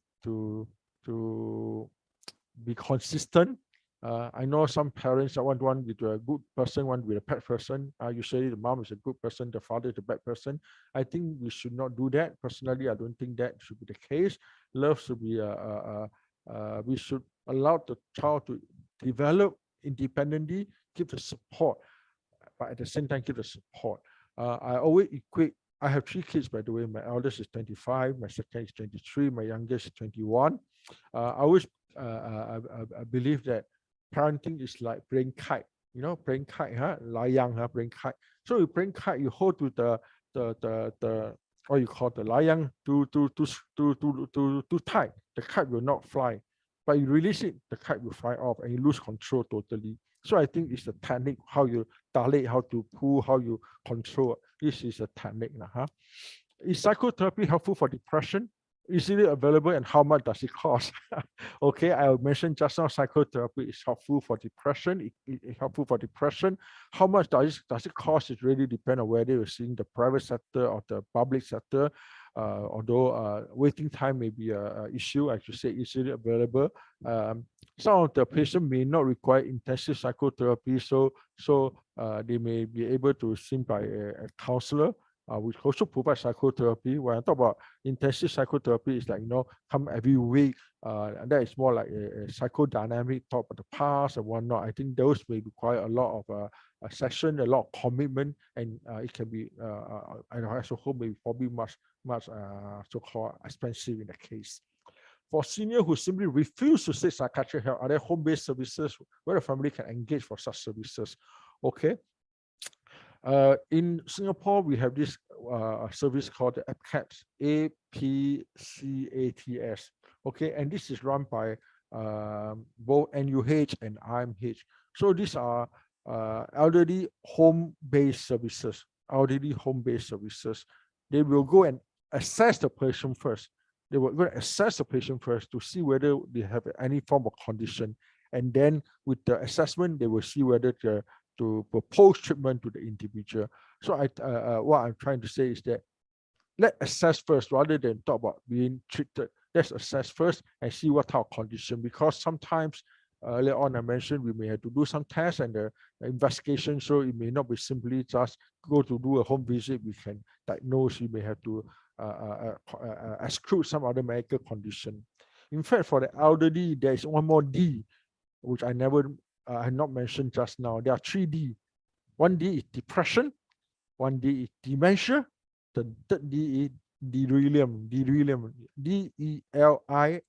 be consistent. I know some parents want one with a good person, one with a bad person. Usually the mom is a good person, the father is a bad person. I think we should not do that. Personally, I don't think that should be the case. Love should be, we should allow the child to develop independently, give the support, but at the same time give the support. I always equate, I have 3 kids, by the way. My eldest is 25, my second is 23, my youngest is 21. I always I believe that parenting is like playing kite, you know, playing kite, layang, playing kite. So you playing kite, you hold to the what you call the layang too tight. The kite will not fly, but you release it, the kite will fly off, and you lose control totally. So I think it's the technique, how you dilate, how to pull, how you control. This is a technique. Is psychotherapy helpful for depression? Easily available, and how much does it cost? Okay, I mentioned just now, psychotherapy is helpful for depression. It's helpful for depression. How much does it cost? It really depends on whether you're seeing the private sector or the public sector. Although waiting time may be an issue, I should say easily available. Some of the patients may not require intensive psychotherapy, so they may be able to see by a counselor. We also provide psychotherapy. When I talk about intensive psychotherapy, it's like, you know, come every week. And that is more like a psychodynamic talk about the past and whatnot. I think those may require a lot of a session, a lot of commitment, and it can be, and as a whole, maybe probably much so-called expensive in the case. For seniors who simply refuse to seek psychiatric help, are there home-based services where the family can engage for such services? Okay. In Singapore, we have this service called the APCATS, APCATS. Okay, and this is run by both NUH and IMH. So these are elderly home-based services. Elderly home-based services. They will go and assess the patient first. They will go and assess the patient first to see whether they have any form of condition, and then with the assessment, they will see whether to propose treatment to the individual. So what I'm trying to say is that let's assess first rather than talk about being treated. Let's assess first and see what type of condition, because sometimes earlier on I mentioned we may have to do some tests and the investigation, so it may not be simply just go to do a home visit. We can diagnose, we may have to exclude some other medical condition. In fact, for the elderly, there is one more D, which I had not mentioned just now. There are 3 D. 1 D is depression, 1 D is dementia, the third D is delirium. Delirium, D-E-L-I-R-I-U-M.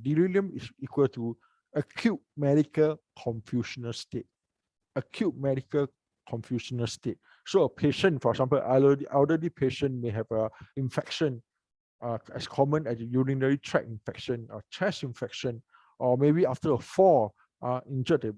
Delirium is equal to acute medical confusional state. Acute medical confusional state. So a patient, for example, elderly patient may have an infection as common as a urinary tract infection or chest infection, or maybe after a fall, injured,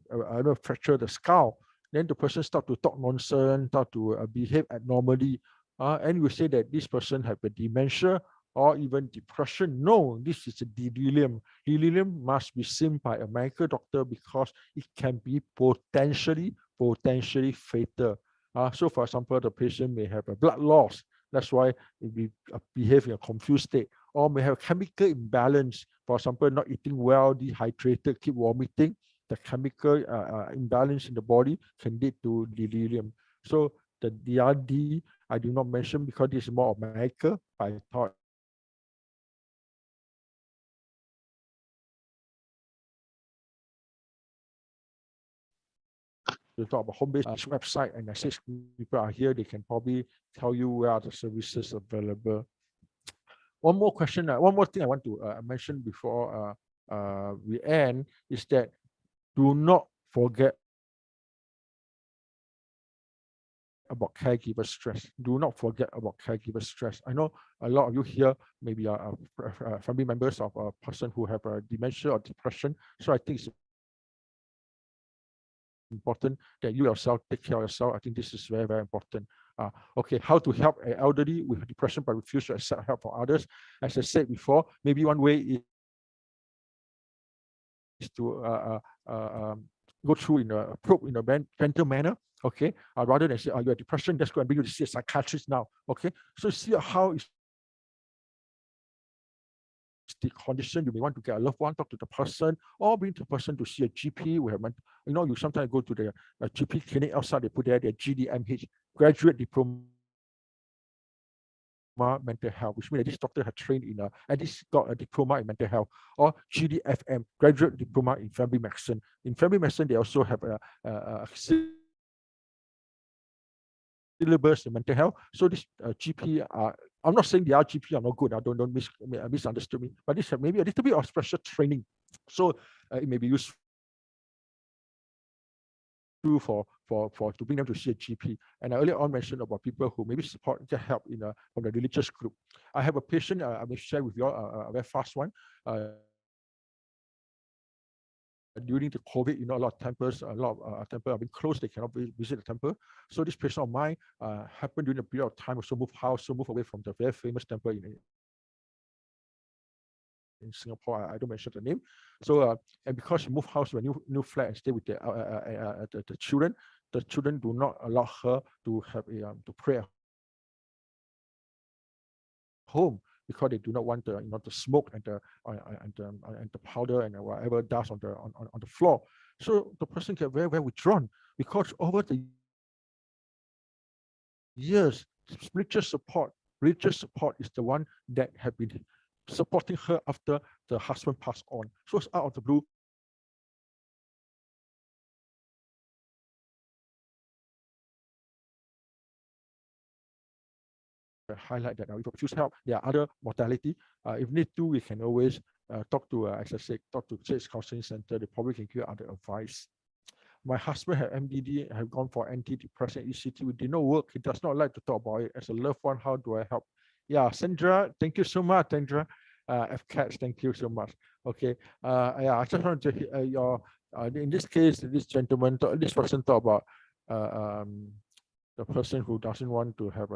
fracture the skull, then the person start to talk nonsense, start to behave abnormally, and we say that this person have a dementia or even depression. No, this is a delirium. Delirium must be seen by a medical doctor because it can be potentially fatal. So for example, the patient may have a blood loss. That's why it behave in a confused state, or may have chemical imbalance. For example, not eating well, dehydrated, keep vomiting. The chemical imbalance in the body can lead to delirium. So the DRD, I do not mention because this is more of medical. I thought to talk about home-based website, and SAGE people are here. They can probably tell you where are the services available. One more question, one more thing I want to mention before we end is that do not forget about caregiver stress. Do not forget about caregiver stress. I know a lot of you here maybe are family members of a person who have dementia or depression. So I think it's important that you yourself take care of yourself. I think this is very, very important. Okay, how to help an elderly with depression but refuse to accept help from others. As I said before, maybe one way is to go through in a probe in a gentle manner. Okay, rather than say, "Oh, you have depression, let's go and bring you to see a psychiatrist now." Okay, so see how is the condition. You may want to get a loved one, talk to the person, or bring the person to see a GP. We have, you sometimes go to the GP clinic outside. They put there their GDMH, graduate diploma mental health, which means that this doctor had trained in and this got a diploma in mental health, or GDFM, graduate diploma in family medicine. In family medicine, they also have a syllabus in mental health. So this GP I'm not saying the GP are not good. Don't misunderstood me, but this have maybe a little bit of special training, so it may be useful to bring them to see a GP. And I earlier on mentioned about people who maybe get help from the religious group. I have a patient I may share with you all, a very fast one. During the COVID, a lot of temples, temple have been closed. They cannot visit the temple. So this patient of mine happened during a period of time also moved house, so moved away from the very famous temple in Singapore. I don't mention the name. So and because she moved house to a new flat and stay with the children do not allow her to have to pray at home, because they do not want the smoke and the powder and whatever dust on the floor. So the person get very, very withdrawn, because over the years, religious support is the one that have been supporting her after the husband passed on. So it's out of the blue. Highlight that if you refuse help, there are other modality. If need to, we can always talk to, as I said, talk to SAGE Counselling Centre. They probably can give you other advice. My husband had MDD, have gone for antidepressant, ECT. We did not work. He does not like to talk about it. As a loved one, how do I help? Yeah, Sandra, thank you so much, Sandra. FCATS, thank you so much. Okay, yeah, I just wanted to hear your, in this case, this person talk about the person who doesn't want to have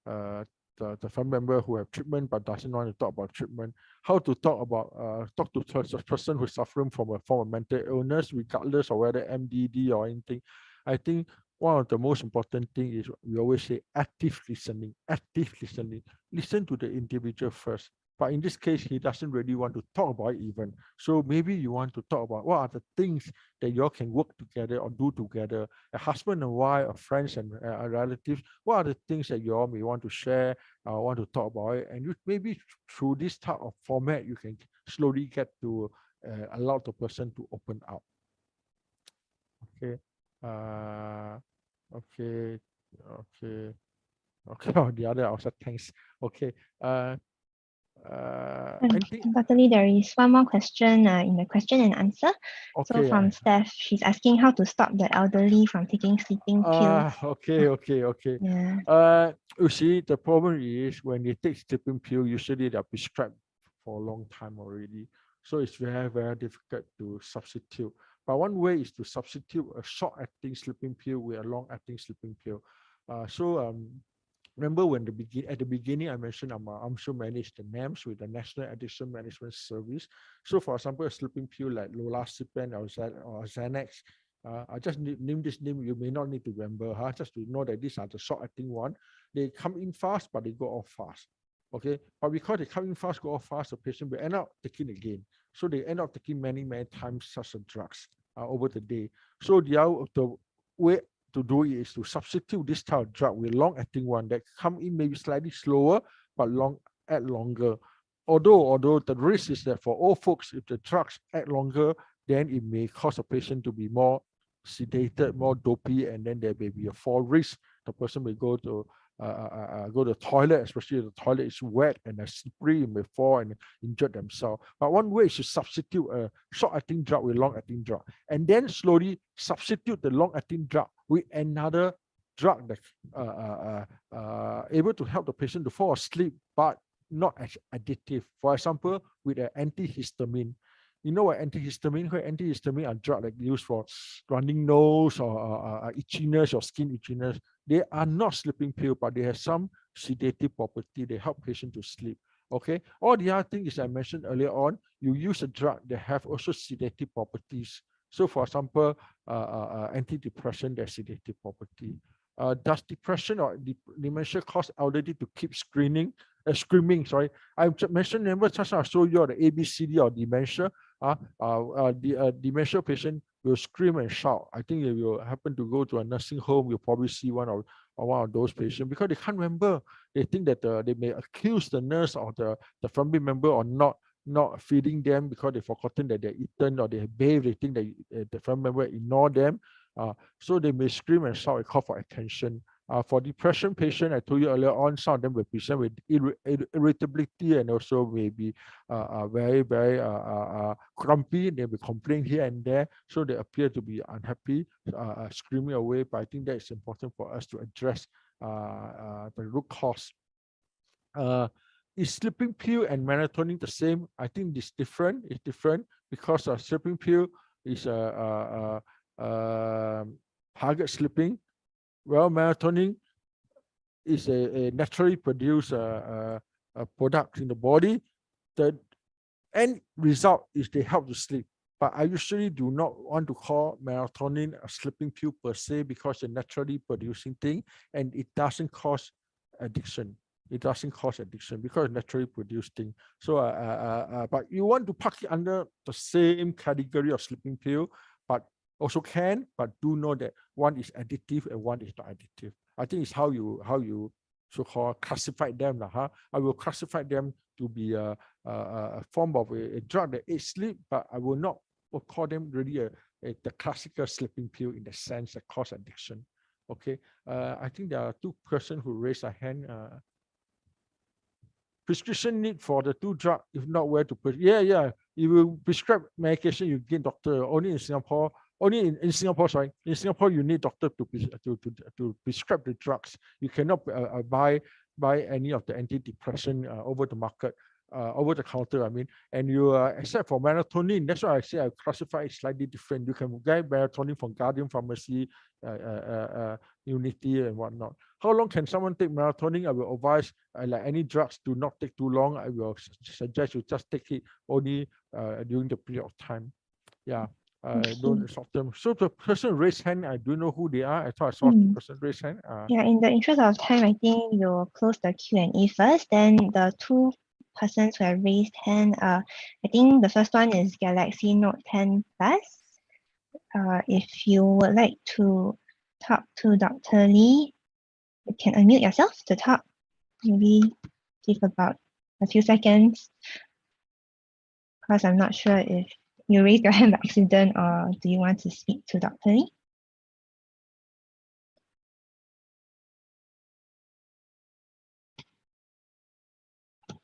the family member who have treatment but doesn't want to talk about treatment. How to talk to a person who's suffering from a form of mental illness, regardless of whether MDD or anything. I think one of the most important thing is we always say active listening. Active listening. Listen to the individual first. But in this case, he doesn't really want to talk about it even. So maybe you want to talk about what are the things that you all can work together or do together. A husband and wife, or friends and relatives, what are the things that you all may want to share, want to talk about it? And maybe through this type of format, you can slowly get to allow the person to open up. Okay. Okay. Oh, the other also thanks. Okay. Unfortunately, there is one more question in the question and answer. Okay, so from Steph, she's asking how to stop the elderly from taking sleeping pills. Okay. Yeah. You see, the problem is when they take sleeping pill, usually they're prescribed for a long time already. So it's very, very difficult to substitute. But one way is to substitute a short-acting sleeping pill with a long-acting sleeping pill. Remember when at the beginning I mentioned I'm also manage the NAMS with the National Addiction Management Service. So for example, a sleeping pill like Lolasipan or Xanax, I just name this name. You may not need to remember, just to know that these are the short-acting one. They come in fast, but they go off fast. Okay, but because they come in fast, go off fast, the patient will end up taking again. So they end up taking many, many times such a drugs over the day. So the way to do it is to substitute this type of drug with long-acting one that come in maybe slightly slower, but act longer. Although the risk is that for all folks, if the drugs act longer, then it may cause a patient to be more sedated, more dopey, and then there may be a fall risk. The person may go to the toilet, especially if the toilet is wet and slippery, may fall and injure themselves. But one way is to substitute a short-acting drug with long-acting drug, and then slowly substitute the long-acting drug with another drug that able to help the patient to fall asleep, but not as addictive. For example, with an antihistamine. You know what antihistamine? Antihistamine are drugs like used for running nose or itchiness or skin itchiness. They are not sleeping pill, but they have some sedative property. They help patient to sleep. Okay. All the other thing is I mentioned earlier on. You use a drug that have also sedative properties. So, for example, antidepressant that sedative property. Does depression or dementia cause elderly to keep screaming? Sorry, I mentioned. Remember, just now I showed you the ABCD or dementia. The dementia patient will scream and shout. I think if you happen to go to a nursing home, you'll probably see one of those patients because they can't remember. They think that they may accuse the nurse or the family member or not feeding them because they've forgotten that they're eaten or they have bathed. They think that the family member ignore them. So they may scream and shout and call for attention. For depression patient, I told you earlier on, some of them will present with irritability and also maybe very grumpy. They will complain here and there, so they appear to be unhappy, screaming away. But I think that is important for us to address the root cause. Is sleeping pill and melatonin the same? I think it's different. It's different because a sleeping pill is target sleeping. Well, melatonin is a naturally produced product in the body. The end result is they help to sleep. But I usually do not want to call melatonin a sleeping pill per se because it's a naturally producing thing and it doesn't cause addiction. It doesn't cause addiction because it's naturally produced thing. So, but you want to pack it under the same category of sleeping pill, but also can, but do know that one is addictive and one is not addictive. I think it's how you so-called classify them. I will classify them to be a form of a drug that aids sleep, but I will not call them really the classical sleeping pill in the sense that cause addiction. Okay, I think there are two persons who raised a hand. Prescription need for the two drugs, if not where to put. Yeah. You will prescribe medication, you get doctor only in Singapore. Only in Singapore, sorry. In Singapore, you need doctor to prescribe the drugs. You cannot buy any of the antidepressant over the market, over the counter. I mean, and you except for melatonin. That's why I say I classify it slightly different. You can get melatonin from Guardian Pharmacy, Unity, and whatnot. How long can someone take melatonin? I will advise, like any drugs, do not take too long. I will suggest you just take it only during the period of time. Yeah. Don't short term. So the person raised hand, I don't know who they are. I thought I saw the person raised hand. Yeah, in the interest of time, I think you'll close the Q&A first. Then the two persons who have raised hand, I think the first one is Galaxy Note 10 Plus. If you would like to talk to Dr. Lee, you can unmute yourself to talk. Maybe give about a few seconds, because I'm not sure if you raised your hand by accident or do you want to speak to Dr. Lee?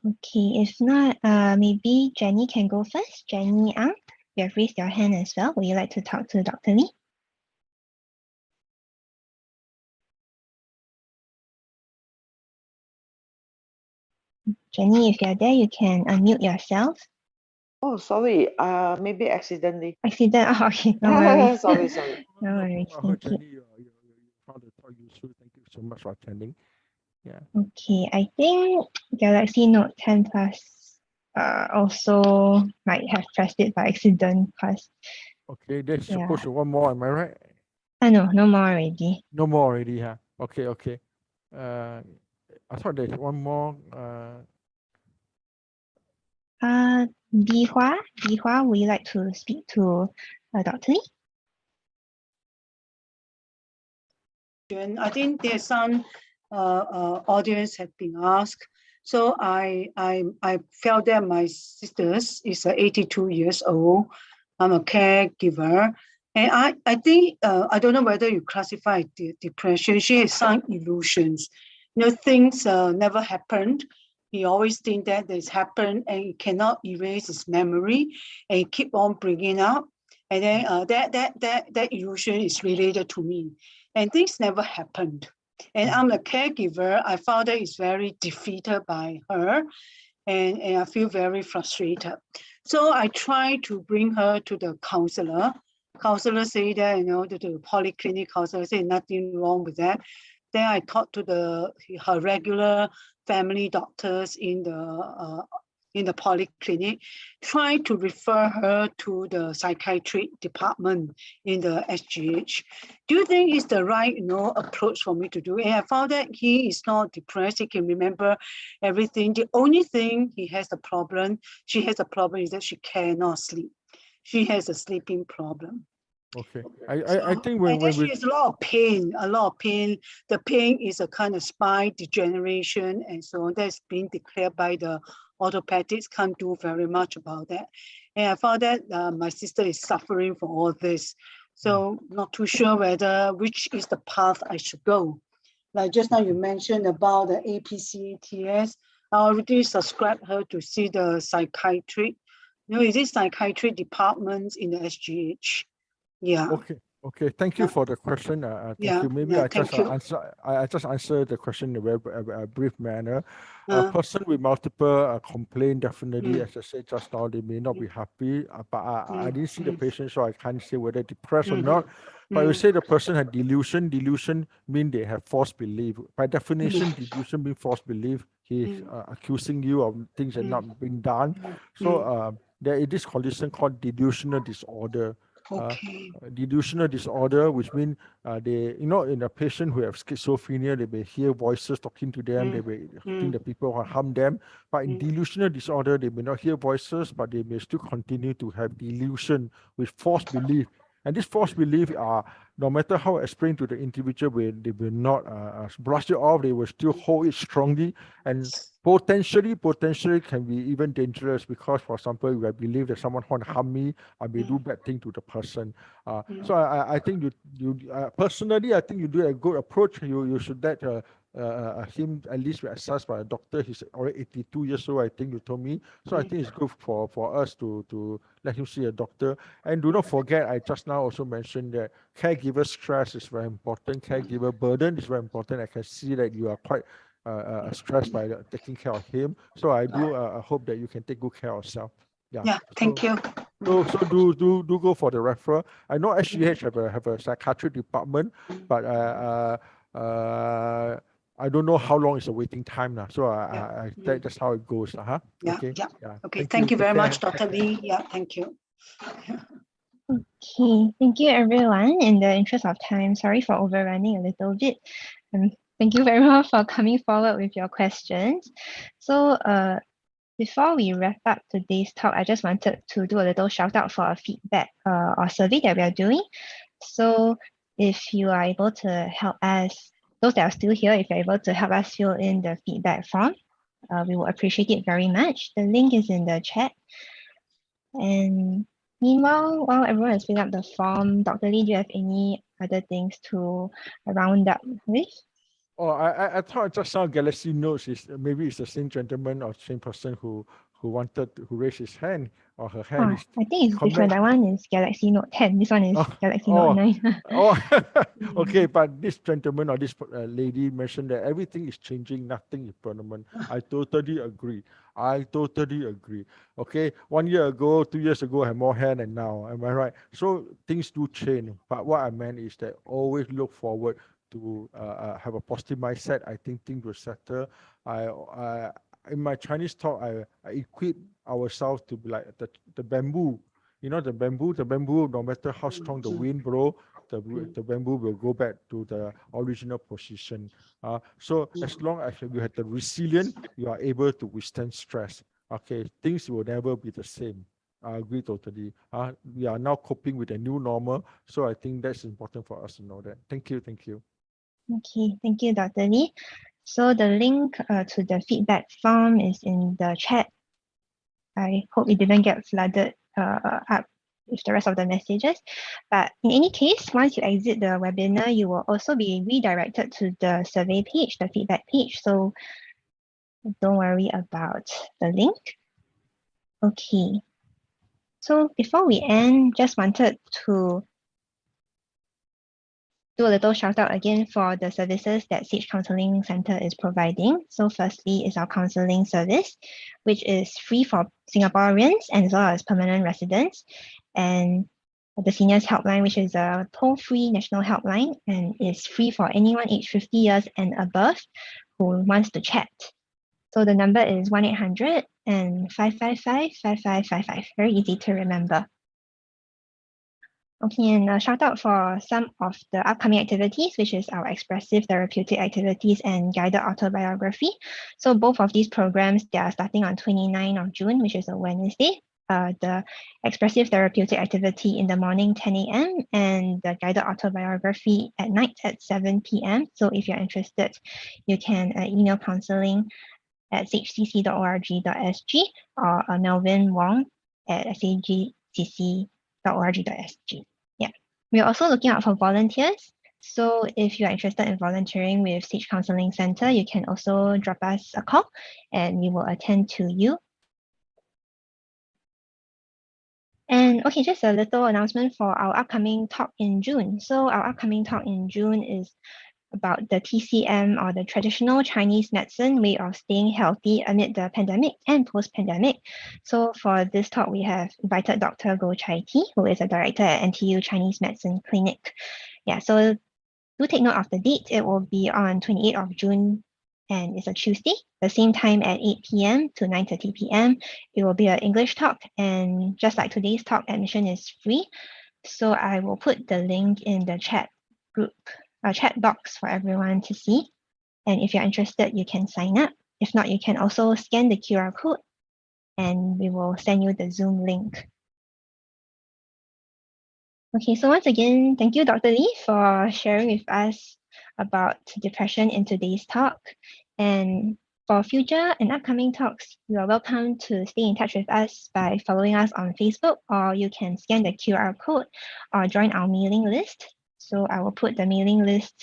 Okay, if not, maybe Jenny can go first. Jenny Ang, you have raised your hand as well. Would you like to talk to Dr. Lee? Jenny, if you're there, you can unmute yourself. Oh, sorry. Maybe accidentally. Accident. Oh, okay. No worries. Sorry. No worries. Thank you. Jenny, you found the talk useful. Thank you so much for attending. Yeah. Okay, I think Galaxy Note 10 Plus also might have pressed it by accident because. Okay, there's supposed to one more, am I right? No more already. No more already, huh? Okay. I thought there's one more. Dihua, would you like to speak to Dr. Lee? I think there's some audience have been asked. So I felt that my sister is 82 years old. I'm a caregiver. And I think, I don't know whether you classify depression. She has some illusions. Things never happened. He always think that this happened and he cannot erase his memory and he keep on bringing up. And then that illusion is related to me. And things never happened. And I'm a caregiver. I found that it's very defeated by her. And I feel very frustrated. So I try to bring her to the counselor. Counselor say that, the polyclinic counselor say nothing wrong with that. Then I talked to her regular family doctors in the polyclinic, try to refer her to the psychiatric department in the SGH. Do you think it's the right, approach for me to do? And I found that he is not depressed. He can remember everything. The only thing she has a problem is that she cannot sleep. She has a sleeping problem. Okay. I think when she has a lot of pain. The pain is a kind of spine degeneration and so on. That's been declared by the orthopedics, can't do very much about that. And I found that my sister is suffering for all this. So not too sure which is the path I should go. Like just now you mentioned about the APCTS, I already subscribed her to see the psychiatric. Is it psychiatric departments in the SGH? Yeah. Okay. Thank you for the question. Thank you. Maybe I just answer the question in a very brief manner. A person with multiple complaint, definitely, as I said just now, they may not be happy. But I didn't see the patient, so I can't say whether depressed or not. But I would say the person had delusion. Delusion means they have false belief. By definition, delusion means false belief. He's accusing you of things that not been done. So there is this condition called delusional disorder. Delusional disorder, which means they, in a patient who have schizophrenia, they may hear voices talking to them, they may think the people will harm them. But in delusional disorder, they may not hear voices, but they may still continue to have delusion with false belief. And this false belief are, no matter how explained to the individual, they will not brush it off, they will still hold it strongly, and potentially can be even dangerous because, for example, if I believe that someone want to harm me, I may do bad thing to the person. So I think you personally, I think you do a good approach. You should let him at least be assessed by a doctor. He's already 82 years old, I think you told me. So I think it's good for us to let him see a doctor. And do not forget, I just now also mentioned that caregiver stress is very important. Caregiver burden is very important. I can see that you are quite stressed by taking care of him. So I do hope that you can take good care of yourself. Yeah, thank you. So do go for the referral. I know SGH have a psychiatric department, but I don't know how long is the waiting time now. So that's how it goes. Okay. Thank you very much, Dr. Lee. Yeah, thank you. Okay, thank you everyone. In the interest of time, sorry for overrunning a little bit. Thank you very much for coming forward with your questions. So before we wrap up today's talk, I just wanted to do a little shout out for a feedback or survey that we are doing. So if you are able to help us, those that are still here, if you're able to help us fill in the feedback form, we will appreciate it very much. The link is in the chat. And meanwhile, while everyone has filled up the form, Dr. Lee, do you have any other things to round up with? Oh, I thought just now Galaxy Notes is maybe it's the same gentleman or same person who raised his hand or her hand. I think it's different. That one is Galaxy Note 10. This one is Galaxy Note 9. Okay, but this gentleman or this lady mentioned that everything is changing, nothing is permanent. I totally agree. Okay, 1 year ago, 2 years ago, I had more hair than now. Am I right? So things do change. But what I meant is that always look forward to have a positive mindset. I think things will settle. In my Chinese talk, I equip ourselves to be like the bamboo. The bamboo, no matter how strong the wind blow, the bamboo will go back to the original position. So as long as you have the resilience, you are able to withstand stress. Okay, things will never be the same. I agree totally. We are now coping with a new normal. So I think that's important for us to know that. Thank you. Okay, thank you, Dr. Lee. So the link to the feedback form is in the chat. I hope it didn't get flooded up with the rest of the messages. But in any case, once you exit the webinar, you will also be redirected to the survey page, the feedback page. So don't worry about the link. Okay. So before we end, just wanted to do a little shout out again for the services that SAGE Counselling Centre is providing. So firstly is our counselling service, which is free for Singaporeans and as well as permanent residents. And the Seniors Helpline, which is a toll-free national helpline and is free for anyone aged 50 years and above who wants to chat. So the number is 1-800 and 555-5555. Very easy to remember. Okay, and a shout out for some of the upcoming activities, which is our expressive therapeutic activities and guided autobiography. So both of these programs, they are starting on 29th of June, which is a Wednesday. The expressive therapeutic activity in the morning, 10 a.m. and the guided autobiography at night at 7 p.m. So if you're interested, you can email counseling at sagecc.org.sg or Melvin Wong at sagecc.org.sg. Yeah, we're also looking out for volunteers. So if you are interested in volunteering with SAGE Counselling Centre, you can also drop us a call and we will attend to you. And okay, just a little announcement for our upcoming talk in June. So our upcoming talk in June is about the TCM or the traditional Chinese medicine way of staying healthy amid the pandemic and post-pandemic. So for this talk, we have invited Dr. Goh Chai Tee, who is a director at NTU Chinese Medicine Clinic. Yeah, so do take note of the date. It will be on 28th of June and it's a Tuesday, the same time at 8 p.m. to 9:30 p.m. It will be an English talk, and just like today's talk, admission is free. So I will put the link in the chat group, chat box for everyone to see. And if you're interested, you can sign up. If not, you can also scan the QR code and we will send you the Zoom link. Okay, so once again, thank you, Dr. Lee, for sharing with us about depression in today's talk. And for future and upcoming talks, you are welcome to stay in touch with us by following us on Facebook, or you can scan the QR code or join our mailing list. So I will put the mailing list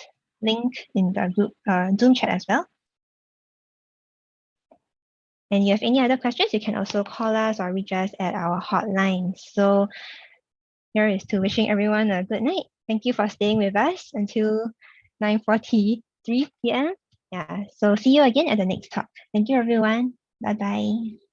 link in the group Zoom chat as well. And you have any other questions, you can also call us or reach us at our hotline. So here is to wishing everyone a good night. Thank you for staying with us until 9:43 p.m. Yeah, so see you again at the next talk. Thank you, everyone. Bye-bye.